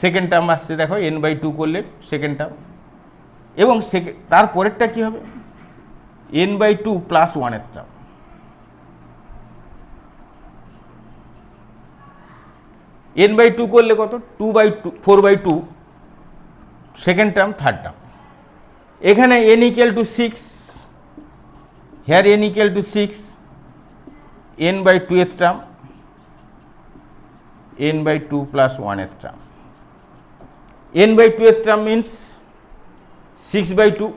Second term আসছে দেখো n/2 করলে সেকেন্ড টার্ম, এবং তারপরেরটা কি হবে n/2 plus 1th term. n/2 করলে কত 2/2 4/2 সেকেন্ড টার্ম থার্ড টার্ম। এখানে n equal two 6, here n equal to 6, n/2th term, n/2 plus 1th term. n/2th term means 6/2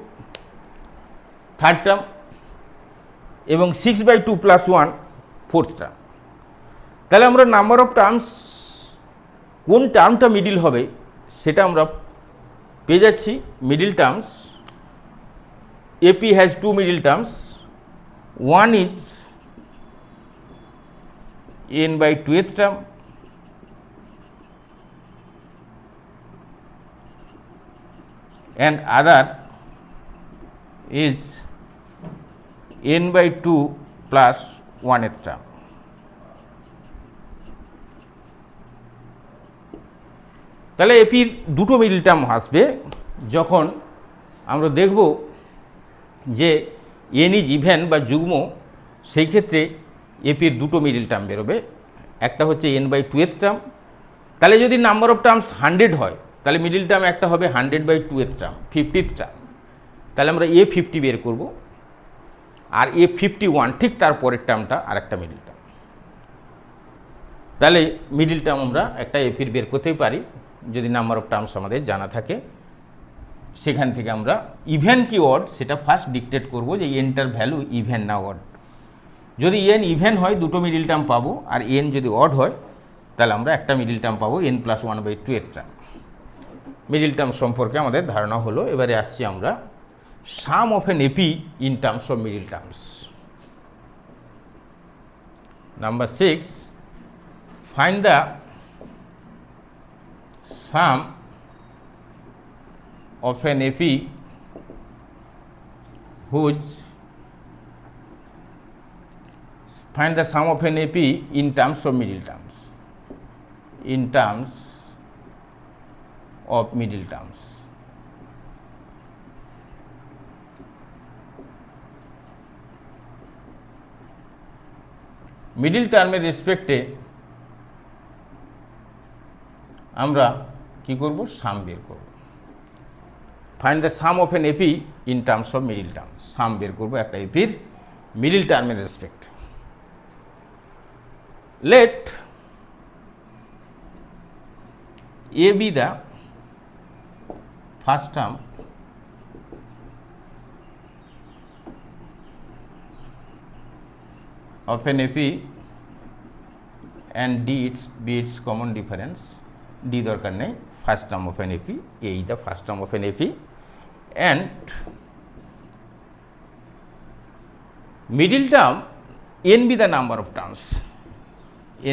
third term এবং 6/2 plus 1 fourth term। তাহলে আমরা নাম্বার অফ টার্মস কোন টার্মটা middle হবে সেটা আমরা পেয়ে যাচ্ছি। Middle terms AP has 2 middle terms, one is n/2th term and other is n/2 plus 1th term। তাহলে এপির দুটো মিডিল টার্ম আসবে যখন আমরা দেখব যে n ইজ ইভেন বা যুগ্ম, সেই ক্ষেত্রে এপির দুটো মিডিল টার্ম বেরোবে। একটা হচ্ছে n/2th টার্ম, তাহলে যদি নাম্বার অফ টার্মস 100 হয় তাহলে মিডিল টার্ম একটা হবে 100/2th টার্ম 50th টার্ম। তাহলে আমরা A50 বের করব, আর A51 ঠিক তার পরের টার্মটা আর একটা মিডিল টার্ম। তাহলে মিডিল টার্ম আমরা একটা এপির বের করতেই পারি যদি নাম্বার অফ টার্মস আমাদের জানা থাকে। সেখান থেকে আমরা ইভেন কি অড সেটা ফার্স্ট ডিকটেট করব যে এনটার ভ্যালু ইভেন না অড। যদি এন ইভেন হয় দুটো মিডিল টার্ম পাবো, আর এন যদি অড হয় তাহলে আমরা একটা মিডিল টার্ম পাবো n+1/2th টার্ম। মিডিল টার্ম সম্পর্কে আমাদের ধারণা হলো। এবারে আসছি আমরা sum of an AP in terms of middle terms. Number 6, find the sum of an AP whose find the sum of an AP in terms of middle terms, in terms of middle terms। Middle টার্মের রেসপেক্টে আমরা কি করব, sum বের করব। Find the sum of an AP in terms of middle term. Sum বের করবো একটা এপির মিডিল টার্মের respect. Let a be the first term of an AP and D be its common difference। D দরকার নেই, first term of an AP, A is the first term of an AP and middle term n be the number of terms,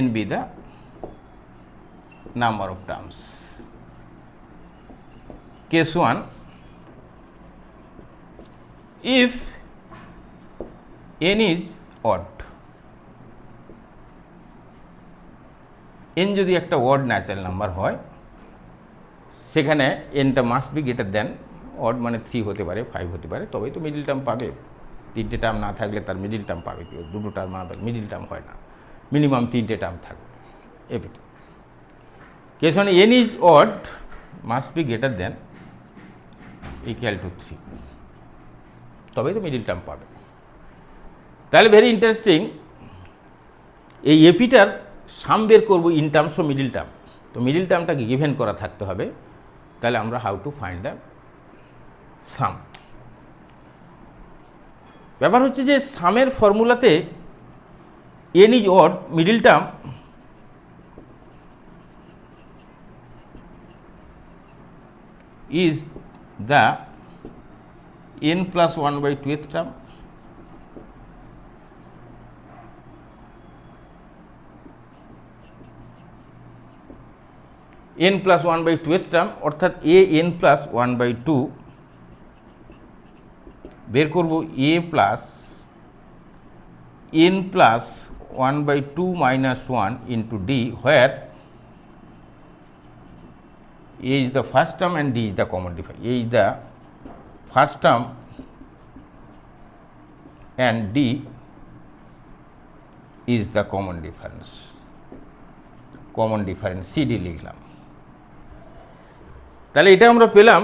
n be the number of terms। Case 1, if n is odd, n যদি একটা odd natural number হয় সেখানে nটা must be greater than odd, মানে 3 হতে পারে 5 হতে পারে, তবেই তো মিডিল টার্ম পাবে। তিনটে টার্ম না থাকলে তার মিডিল টার্ম পাবে কি? দুটো টার্ম মিডিল টার্ম হয় না, মিনিমাম 3টে টার্ম থাকবে এপিতে। কেস মানে n is odd must be greater than equal to 3, তবেই তো মিডিল টার্ম পাবে। তাহলে ভেরি ইন্টারেস্টিং, এই এপিটার সাম বের করবো in terms of middle term. তো মিডিল টার্মটাকে গিভেন করা থাকতে হবে, তাহলে আমরা how to find the sum. ব্যাপার হচ্ছে যে সামের ফর্মুলাতে n is odd, middle term is the n+1/2th term n plus one by two এর টার্ম, অর্থাৎ a N plus one by two বের করবো a plus n plus one by two minus one into d, where A is the first term and D is the common difference. A is the first term and D is the common difference. Common difference CD লিখলাম। তাহলে এটা আমরা পেলাম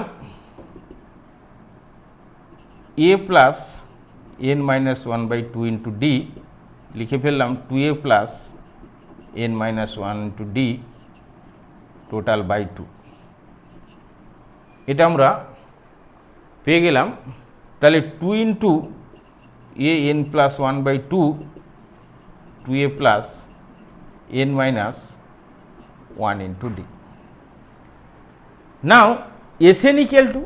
A plus n minus 1 by 2 into D, লিখে ফেললাম 2A plus n minus 1 into D total by 2। এটা আমরা পেয়ে গেলাম। তাহলে 2 into A N plus one by two, 2a plus n minus one into d. Now S n equal to,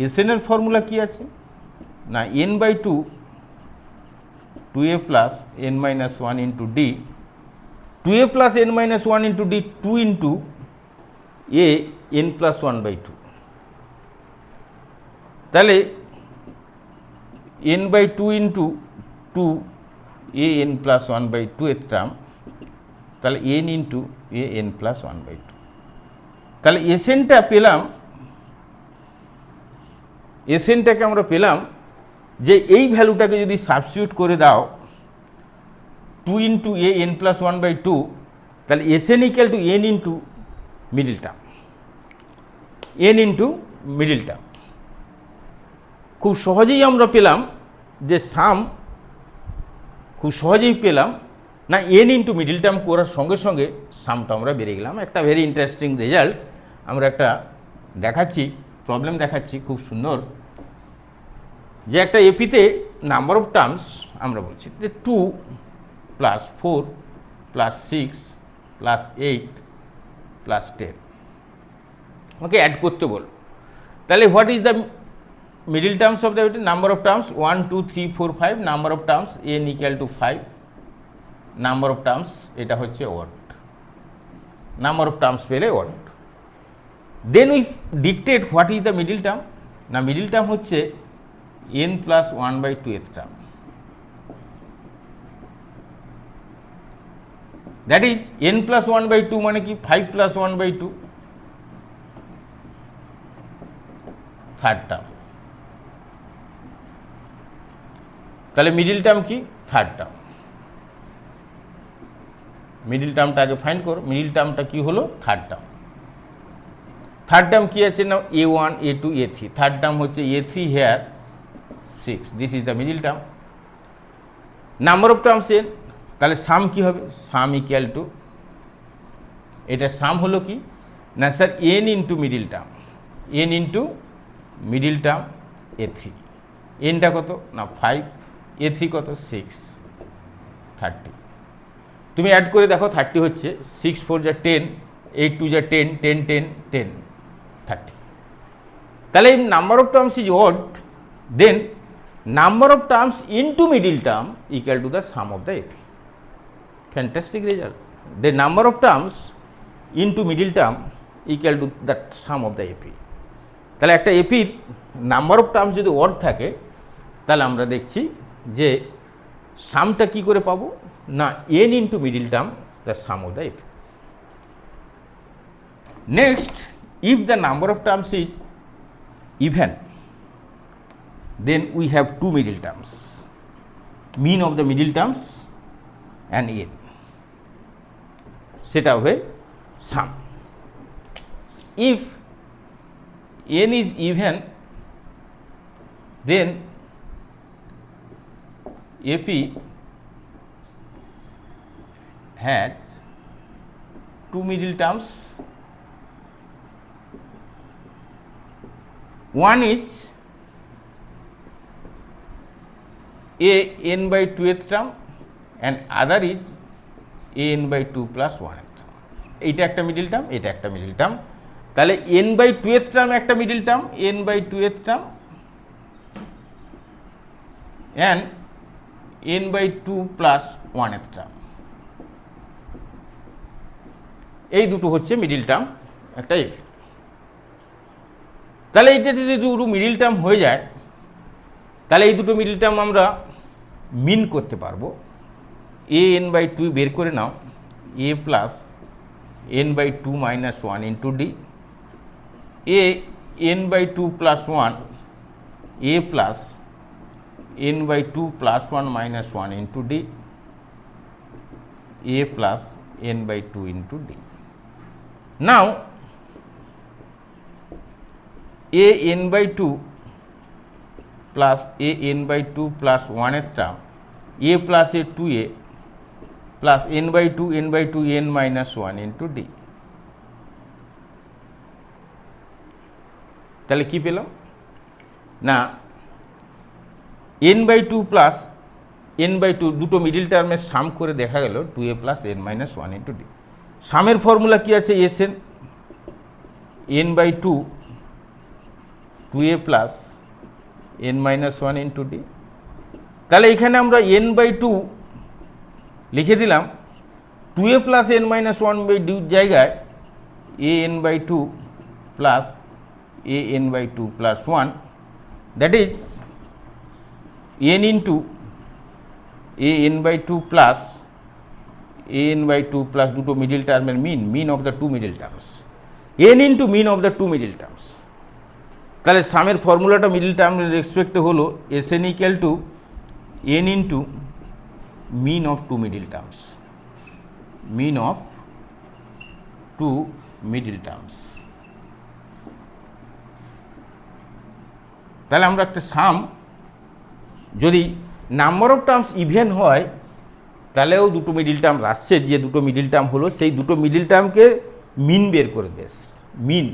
S n এর formula কী আছে না n by two 2a plus n minus one into d, 2a plus n minus one into d 2 into A N plus one by two. তাহলে n by two into two a N plus one by two এর term, তাহলে n into A N plus one by two. তাহলে এসএনটা পেলাম, এসএনটাকে আমরা পেলাম যে এই ভ্যালুটাকে যদি সাবস্টিটিউট করে দাও 2 into A N plus one by two, তাহলে Sn equal to n into middle term, n into middle term. খুব সহজেই আমরা পেলাম যে সাম, খুব সহজেই পেলাম না এন ইন্টু মিডিল টার্ম করার সঙ্গে সঙ্গে সামটা আমরা বেরিয়ে গেলাম। একটা ভেরি ইন্টারেস্টিং রেজাল্ট। আমরা একটা দেখাচ্ছি, প্রবলেম দেখাচ্ছি খুব সুন্দর, যে একটা এপিতে নাম্বার অফ টার্মস আমরা বলছি যে 2 plus 4 plus 6 plus 8 plus 10, okay add করতে বল। তাহলে what is the middle terms of the number of terms 1 2 3 4 5, number of terms n equal to 5, number of terms এটা হচ্ছে odd, number of terms পেলে odd। then we dictate what is the middle term, না middle term হচ্ছে n plus 1 by 2 th term, that is n plus 1 by 2 মানে কি 5 plus 1 by 2 third term। তাহলে middle term কি third term, middle টার্মটা আগে find করো। Middle টার্মটা কি হলো থার্ড টার্ম। থার্ড টার্ম কি আছে না a1 a2 a3, third term হচ্ছে a3 here 6, this is the middle term. Number of terms n, তাহলে সাম কি হবে, সাম ইকুয়াল টু, এটা সাম হলো কি না sir n into middle term, n into middle term a3, nটা কত না 5, a3 কত 6, 30। তুমি অ্যাড করে দেখো 30 হচ্ছে, 6 4 যা 10, 8 2 যা 10, 10 10 10 30। তাহলে number of terms is odd, then number of terms into middle term equal to the sum of the AP. Fantastic result. The number of terms into middle term equal to the sum of the AP. তাহলে একটা এপির number of terms যদি odd থাকে তাহলে আমরা দেখছি যে সামটা কি করে পাবো না N into middle term the sum of the AP. Next, if the number of terms is even, then we have two middle terms, mean of the middle terms and n, সেটা হবে sum. If n is even, then Fe has two middle terms. One is a n by 2th term and other is a n by 2 plus 1th term. এইটা একটা middle term, এটা একটা middle term. তাহলে n by 2th term একটা middle term, n by 2th term and n by 2 plus 1th term, এই দুটো হচ্ছে middle term. একটা এপি। তাহলে এইটা যদি দুটো মিডিল টার্ম হয়ে যায়, তাহলে এই দুটো মিডিল টার্ম আমরা মিন করতে পারবো। এ এন বাই টু বের করে নাও, a plus n by two minus one into d, a N by two plus one, a plus n by 2 plus 1 minus 1 into d, a plus n by 2 into d. Now, a n by 2 plus a n by 2 plus 1 এর term, a plus a 2a plus n by 2 n by 2 n minus 1 into d. তাহলে কি পেলাম না n by 2 plus n by 2 দুটো middle টার্মের সাম করে দেখা গেল 2a plus n minus 1 into d. সামের ফর্মুলা কি আছে? Sn n by 2 2a plus n minus 1 into d. তাহলে এখানে আমরা n by 2 লিখে দিলাম, 2a plus n minus 1 by d জায়গায় a n by 2 plus a n by 2 plus 1, that is n into a n by 2 plus a n by 2 plus দুটো middle টার্মের mean of the two middle terms, n into mean of the two middle terms. তাহলে সামের ফর্মুলাটা middle টার্মের রেসপেক্টে হলো Sn equal to n into mean of two middle terms, mean of two middle terms. তাহলে আমরা একটা সাম যদি নাম্বার অফ টার্মস ইভেন হয়, তাহলেও দুটো মিডিল টার্ম আসছে, যে দুটো মিডিল টার্ম হলো সেই দুটো মিডিল টার্মকে মিন বের করে দেস, মিন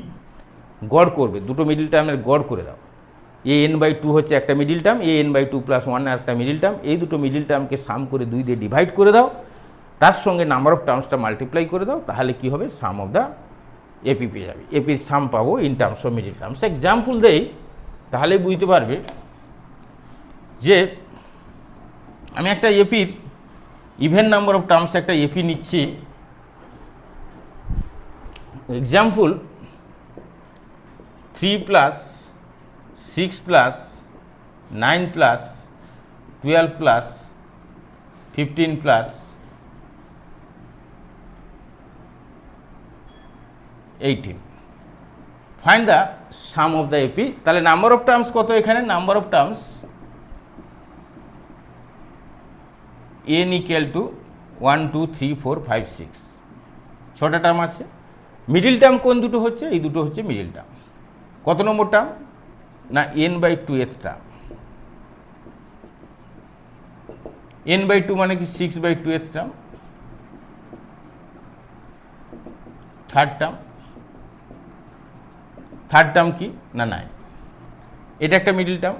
গড় করবে, দুটো মিডিল টার্মের গড় করে দাও। এ এন বাই টু হচ্ছে একটা middle term, A N by two plus one একটা মিডিল টার্ম, এই দুটো মিডিল টার্মকে সাম করে 2 দিয়ে ডিভাইড করে দাও, তার সঙ্গে নাম্বার অফ টার্মসটা মাল্টিপ্লাই করে দাও, তাহলে কি হবে? সাম অফ দ্য এপি পেয়ে যাবে। এপির সাম পাবো in terms of middle terms. Example দেই, তাহলে বুঝতে পারবে যে আমি একটা এপির ইভেন নাম্বার অফ টার্মস একটা এপি নিচ্ছি। Example 3 plus 6 plus 9 plus 12 plus 15 plus 18, find the sum of the AP. তাহলে নাম্বার অফ টার্মস কত? এখানে number of terms n equal to 1 2 3 4 5 6, 6টা টার্ম আছে। মিডিল টার্ম কোন দুটো হচ্ছে? এই দুটো হচ্ছে মিডিল টার্ম। কত নম্বর টার্ম? না n by 2th term. n by 2 মানে কি 6 by 2th term, third term. Third term কি? না 9, এটা একটা middle term.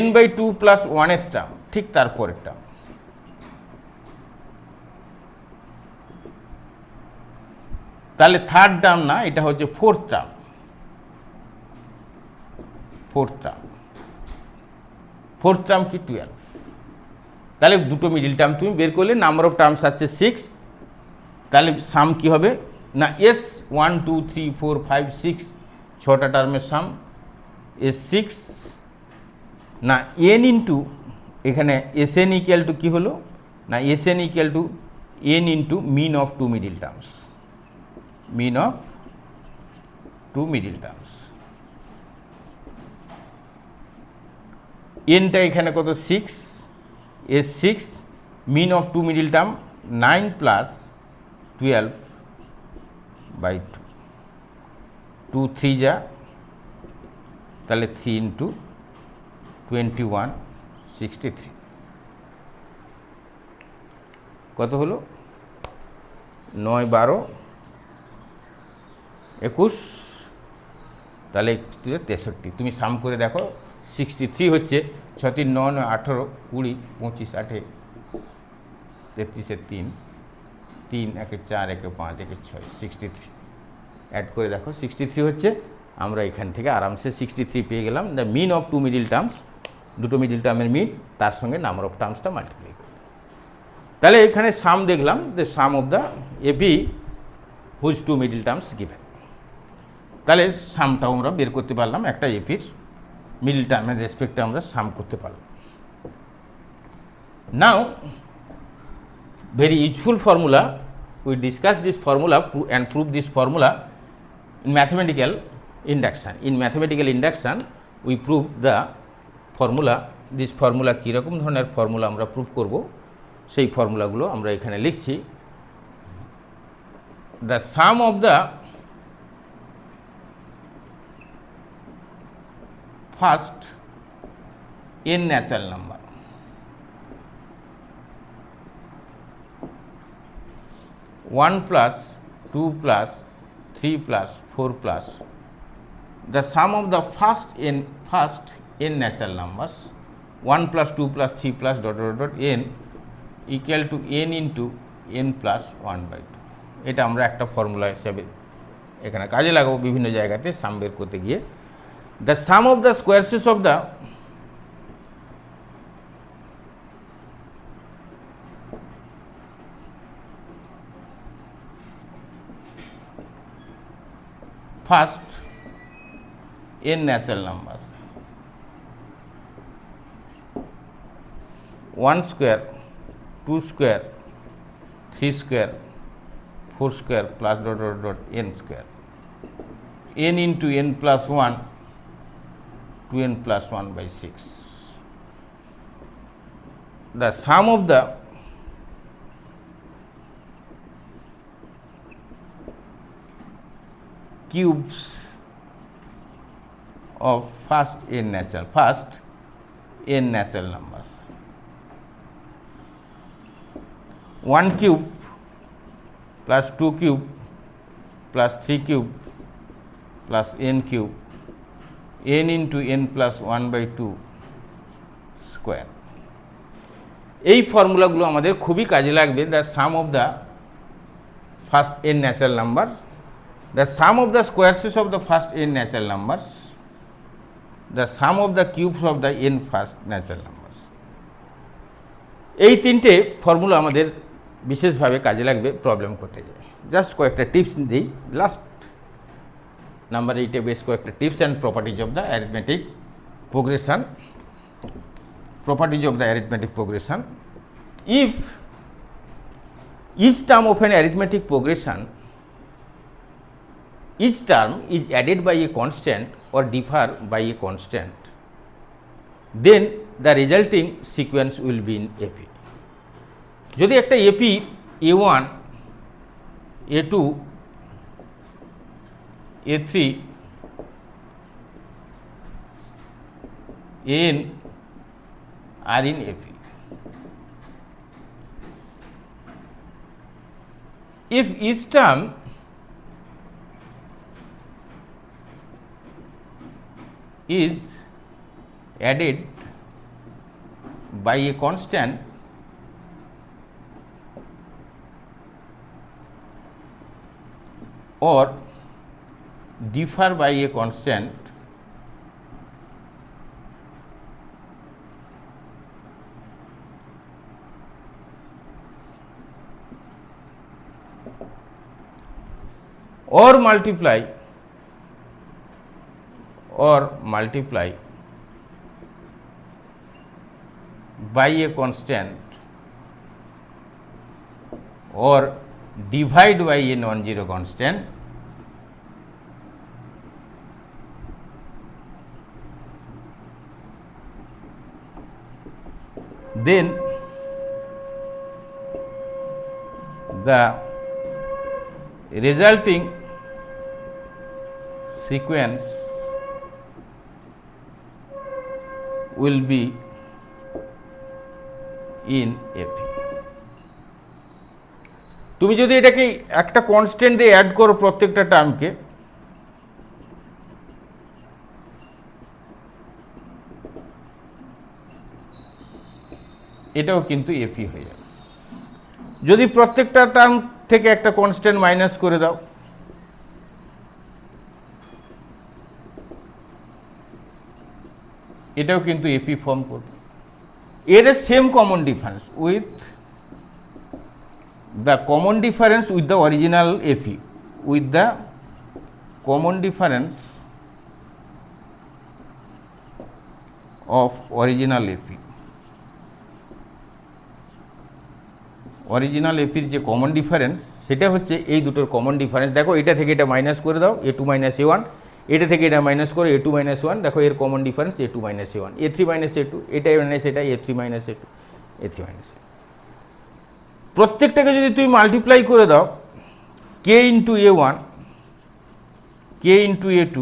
n by 2 plus 1th term, ঠিক তারপরের টার্ম। তাহলে থার্ড টার্ম না, এটা হচ্ছে ফোর্থ টার্ম। ফোর্থ টার্ম কি? 12। তাহলে দুটো মিডিল টার্ম তুমি বের করলে, নাম্বার অফ টার্মস আছে 6, তাহলে সাম কি হবে? না এস 1 2 3 4 5 6, 6টা টার্মের সাম এস 6, না এন ইন্টু এখানে এস এন ইকুয়াল টু কী হলো? না S n equal to n into mean of two middle terms, mean of two middle terms. এনটা এখানে কত? 6, S 6, mean of two middle term 9 plus 12 by 2, 2 3 যা, তাহলে 3 ইন্টু 21 63, কত হলো? 9 12 21, তাহলে 63। তুমি সাম করে দেখো, 63 হচ্ছে 6 3 9 9 18 20 25 8 33 3 3 1 4 1 5 1 6 63, অ্যাড করে দেখো 63 হচ্ছে। আমরা এখান থেকে আরামসে 63 পেয়ে গেলাম। The mean of two middle terms, দুটো মিডিল টার্মের মিন, তার সঙ্গে নাম্বার অফ টার্মসটা মাল্টিপ্লাই করি। তাহলে এখানে সাম দেখলাম, the sum of the AP whose two middle terms given. তাহলে সামটাও আমরা বের করতে পারলাম, একটা এপির মিডল টার্মের রেসপেক্টে আমরা সাম করতে পারলাম। নাও very useful formula, we discuss this formula and prove this formula in mathematical induction. In mathematical induction we prove the formula, this formula কী রকম ধরনের ফর্মুলা আমরা প্রুভ করব সেই ফর্মুলাগুলো আমরা এখানে লিখছি। the sum of the first n natural number, one plus 2 plus 3 plus 4 plus the sum of the first n natural numbers, 1 plus 2 plus 3 plus dot dot dot n equal to n into n plus 1 by 2. এটা আমরা একটা formula হিসেবে এখানে কাজে লাগাবো বিভিন্ন জায়গাতে সাম বের করতে গিয়ে। the sum of the square roots of the first n natural numbers, 1 square, 2 square, 3 square, 4 square plus dot dot dot n square, n into n plus 1 to n plus 1 by 6. The sum of the cubes of first n natural numbers, 1 cube plus 2 cube plus 3 cube plus n cube, n into n plus 1 by 2 square. এই ফর্মুলাগুলো আমাদের খুবই কাজে লাগবে। The sum of the first n natural number, the sum of the square roots of the first n natural numbers, the sum of the cubes of the n first natural numbers. এই তিনটে formula আমাদের বিশেষভাবে কাজে লাগবে problem করতে গিয়ে। Just কয়েকটা tips দিই, লাস্ট নাম্বার 8-এ বেশ কয়েকটা tips and properties of the arithmetic progression. properties of the arithmetic progression. If each term of an arithmetic progression, each term is added by a constant or differ by a constant, then the resulting sequence will be in AP. যদি একটা AP A1, A2, A3, AN are in AP. If each term is added by a constant or differ by a constant, or multiply by a constant or divide by a non-zero constant, then the resulting sequence will be in AP. তুমি যদি এটাকে একটা constant দিয়ে add করো প্রত্যেকটা টার্মকে, এটাও কিন্তু AP হয়ে যাবে। যদি প্রত্যেকটা টার্ম থেকে একটা কনস্ট্যান্ট মাইনাস করে দাও, এটাও কিন্তু এপি ফর্ম করবে। এর same common difference with the common difference with the original AP with the common difference of original AP. Original এপির যে কমন ডিফারেন্স সেটা হচ্ছে এই দুটোর কমন ডিফারেন্স। দেখো এটা থেকে এটা মাইনাস করে দাও A2 মাইনাস A1, এটা থেকে এটা মাইনাস করে A2 মাইনাস 1, দেখো এর common difference A2 minus A1, A3 minus A2, এটা মাইনাস এটা A3 minus A2, A3 minus A2। প্রত্যেকটাকে যদি তুমি মাল্টিপ্লাই করে দাও K into A1, K into A2,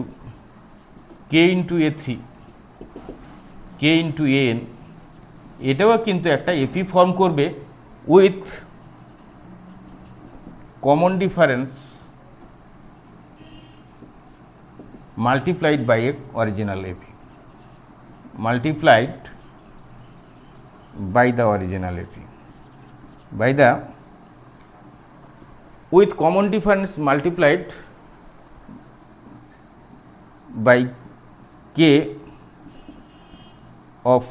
K into A3, K into AN, এটাও কিন্তু একটা এপি ফর্ম করবে with common difference multiplied by a original AP, multiplied by the original AP, by the with common difference multiplied by K of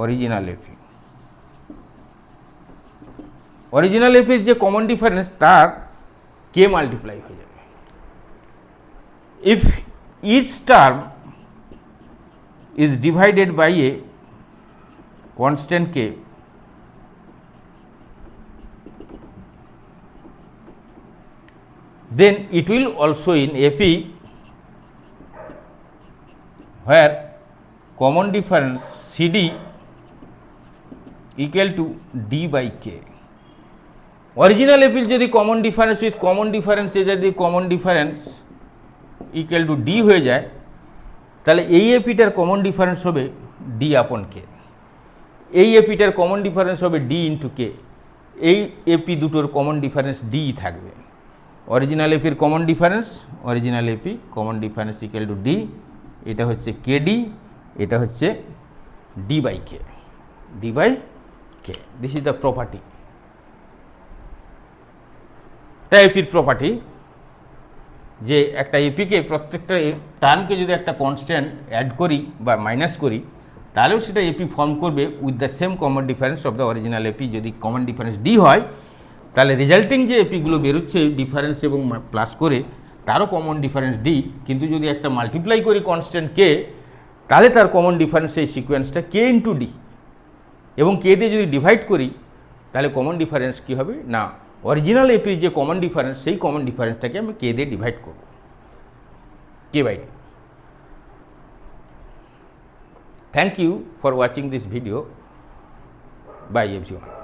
original AP। Original এপির যে common difference তার K multiply হয়ে যাবে। If each term is divided by a constant K, then it will also in AP where common difference CD equal to D by K। Original এপির যদি common difference with common ডিফারেন্সে যদি common difference equal to d হয়ে যায়, তাহলে এই এপিটার common difference হবে ডি আপন কে, এই এপিটার কমন ডিফারেন্স হবে ডি ইন্টু কে, এই এপি দুটোর কমন ডিফারেন্স ডি থাকবে। অরিজিনাল এপির common difference, original AP common difference equal to d, এটা হচ্ছে কে ডি, এটা হচ্ছে d by K, d by K. This is the property, এপির property যে একটা এপিকে প্রত্যেকটা টার্মকে যদি একটা কনস্ট্যান্ট অ্যাড করি বা মাইনাস করি তাহলেও সেটা এপি ফর্ম করবে with the same common difference of the original AP. যদি কমন ডিফারেন্স ডি হয় তাহলে রেজাল্টিং যে এপিগুলো বেরোচ্ছে ডিফারেন্স এবং প্লাস করে তারও কমন ডিফারেন্স ডি, কিন্তু যদি একটা মাল্টিপ্লাই করি কনস্ট্যান্ট কে তাহলে তার কমন ডিফারেন্স এই সিকোয়েন্সটা কে ইন্টু ডি, এবং কে দিয়ে যদি ডিভাইড করি তাহলে কমন ডিফারেন্স কী হবে না, অরিজিনাল এপির যে কমন ডিফারেন্স সেই কমন ডিফারেন্সটাকে আমি কে দিয়ে ডিভাইড করব, K by d. Thank you for watching this video, bye everyone.